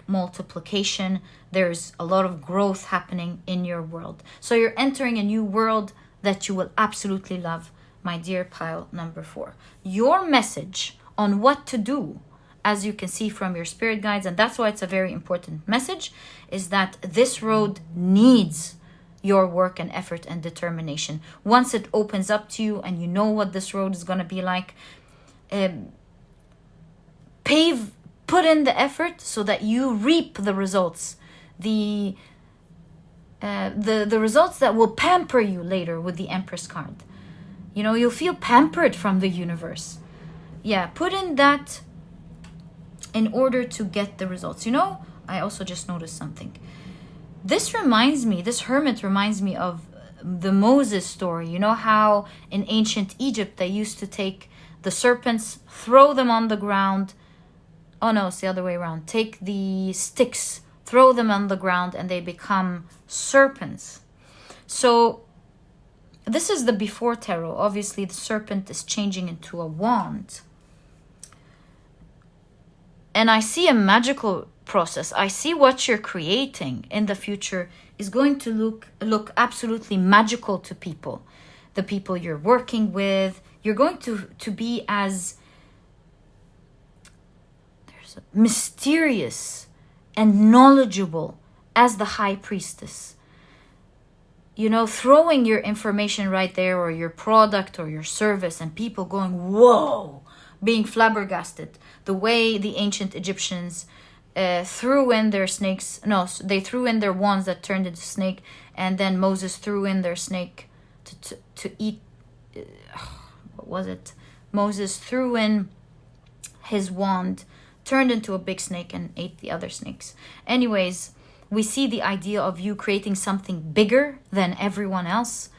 multiplication. There's a lot of growth happening in your world. So you're entering a new world that you will absolutely love, my dear pile number 4. Your message on what to do, as you can see from your spirit guides, and that's why it's a very important message, is that this road needs your work and effort and determination. Once it opens up to you and you know what this road is going to be like, put in the effort so that you reap the results, the results that will pamper you later with the Empress card. You know, you'll feel pampered from the universe. Yeah, put in that in order to get the results. You know, I also just noticed something. This hermit reminds me of the Moses story. You know how in ancient Egypt they used to take the serpents, throw them on the ground. Oh no, it's the other way around. Take the sticks, throw them on the ground, and they become serpents. So this is the before tarot. Obviously, the serpent is changing into a wand. And I see a magical process. I see what you're creating in the future is going to look absolutely magical to people. The people you're working with. You're going to be as mysterious and knowledgeable as the high priestess. You know, throwing your information right there, or your product or your service, and people going, whoa, being flabbergasted. The way the ancient Egyptians threw in their snakes. No, they threw in their wands that turned into snake, and then Moses threw in their snake to eat. What was it? Moses threw in his wand, turned into a big snake, and ate the other snakes. Anyways, we see the idea of you creating something bigger than everyone else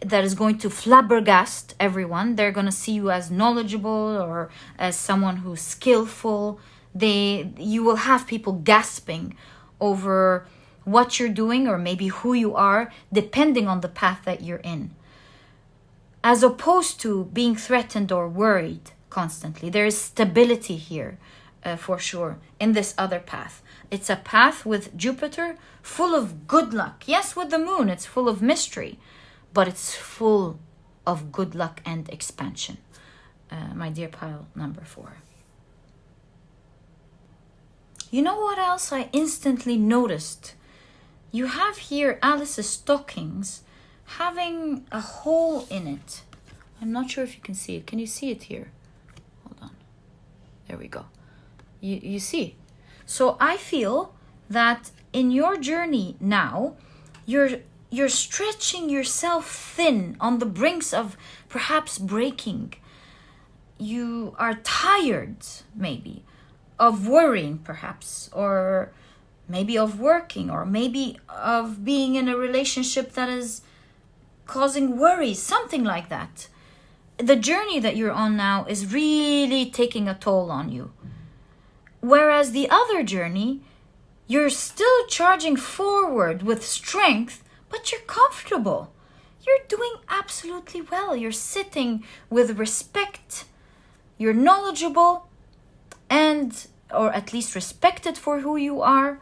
that is going to flabbergast everyone. They're going to see you as knowledgeable or as someone who's skillful. You will have people gasping over what you're doing, or maybe who you are, depending on the path that you're in, as opposed to being threatened or worried constantly. There is stability here, for sure, in this other path. It's a path with Jupiter, full of good luck. Yes, with the moon, it's full of mystery, but it's full of good luck and expansion, my dear pile number 4. You know what else I instantly noticed? You have here Alice's stockings having a hole in it. I'm not sure if you can see it. Can you see it here? Hold on. There we go. You see. So I feel that in your journey now, you're stretching yourself thin on the brinks of perhaps breaking. You are tired, maybe, of worrying, perhaps, or maybe of working, or maybe of being in a relationship that is causing worries, something like that. The journey that you're on now is really taking a toll on you. Whereas the other journey, you're still charging forward with strength, but you're comfortable. You're doing absolutely well. You're sitting with respect. You're knowledgeable, and or at least respected for who you are.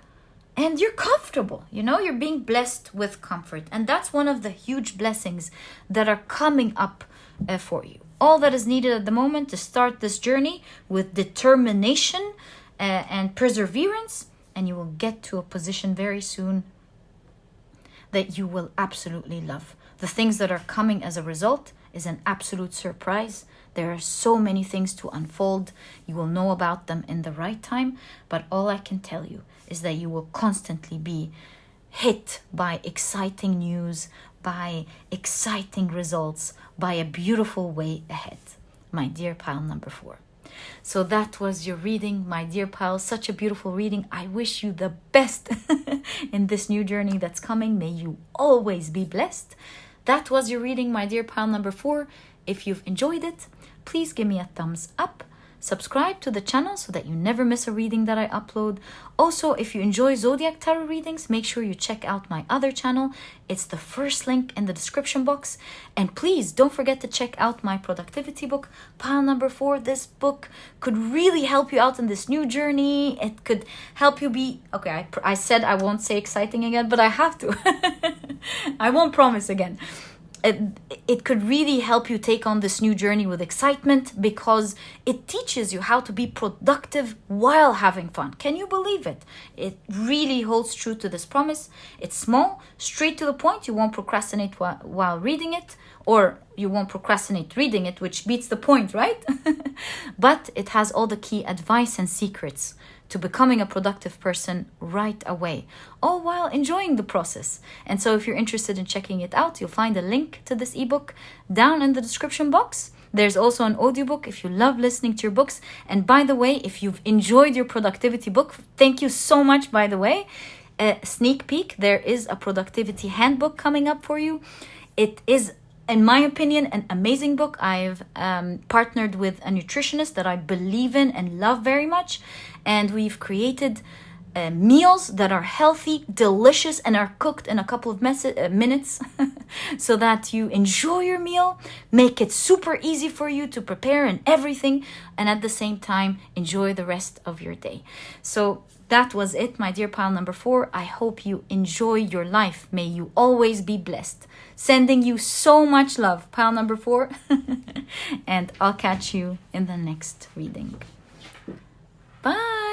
And you're comfortable, you're being blessed with comfort. And that's one of the huge blessings that are coming up for you. All that is needed at the moment to start this journey with determination and perseverance, and you will get to a position very soon that you will absolutely love. The things that are coming as a result is an absolute surprise. There are so many things to unfold. You will know about them in the right time, but all I can tell you is that you will constantly be hit by exciting news, by exciting results, by a beautiful way ahead, my dear pile number 4. So that was your reading, my dear pile. Such a beautiful reading. I wish you the best in this new journey that's coming. May you always be blessed. That was your reading, my dear pile number 4. If you've enjoyed it, please give me a thumbs up. Subscribe to the channel so that you never miss a reading that I upload. Also, if you enjoy Zodiac Tarot readings, make sure you check out my other channel. It's the first link in the description box. And please don't forget to check out my productivity book, Pile Number 4. This book could really help you out in this new journey. It could help you be... Okay, I said I won't say exciting again, but I have to. I won't promise again. It could really help you take on this new journey with excitement, because it teaches you how to be productive while having fun. Can you believe it? It really holds true to this promise. It's small, straight to the point. You won't procrastinate while reading it, or you won't procrastinate reading it, which beats the point, right? But it has all the key advice and secrets to becoming a productive person right away, all while enjoying the process. And so if you're interested in checking it out, you'll find a link to this ebook down in the description box. There's also an audiobook if you love listening to your books. And by the way, if you've enjoyed your productivity book, thank you so much, by the way. Sneak peek, there is a productivity handbook coming up for you. It is, in my opinion, an amazing book. I've partnered with a nutritionist that I believe in and love very much. And we've created meals that are healthy, delicious, and are cooked in a couple of minutes so that you enjoy your meal, make it super easy for you to prepare and everything, and at the same time, enjoy the rest of your day. So that was it, my dear pile number 4. I hope you enjoy your life. May you always be blessed. Sending you so much love, pile number 4. And I'll catch you in the next reading. Bye.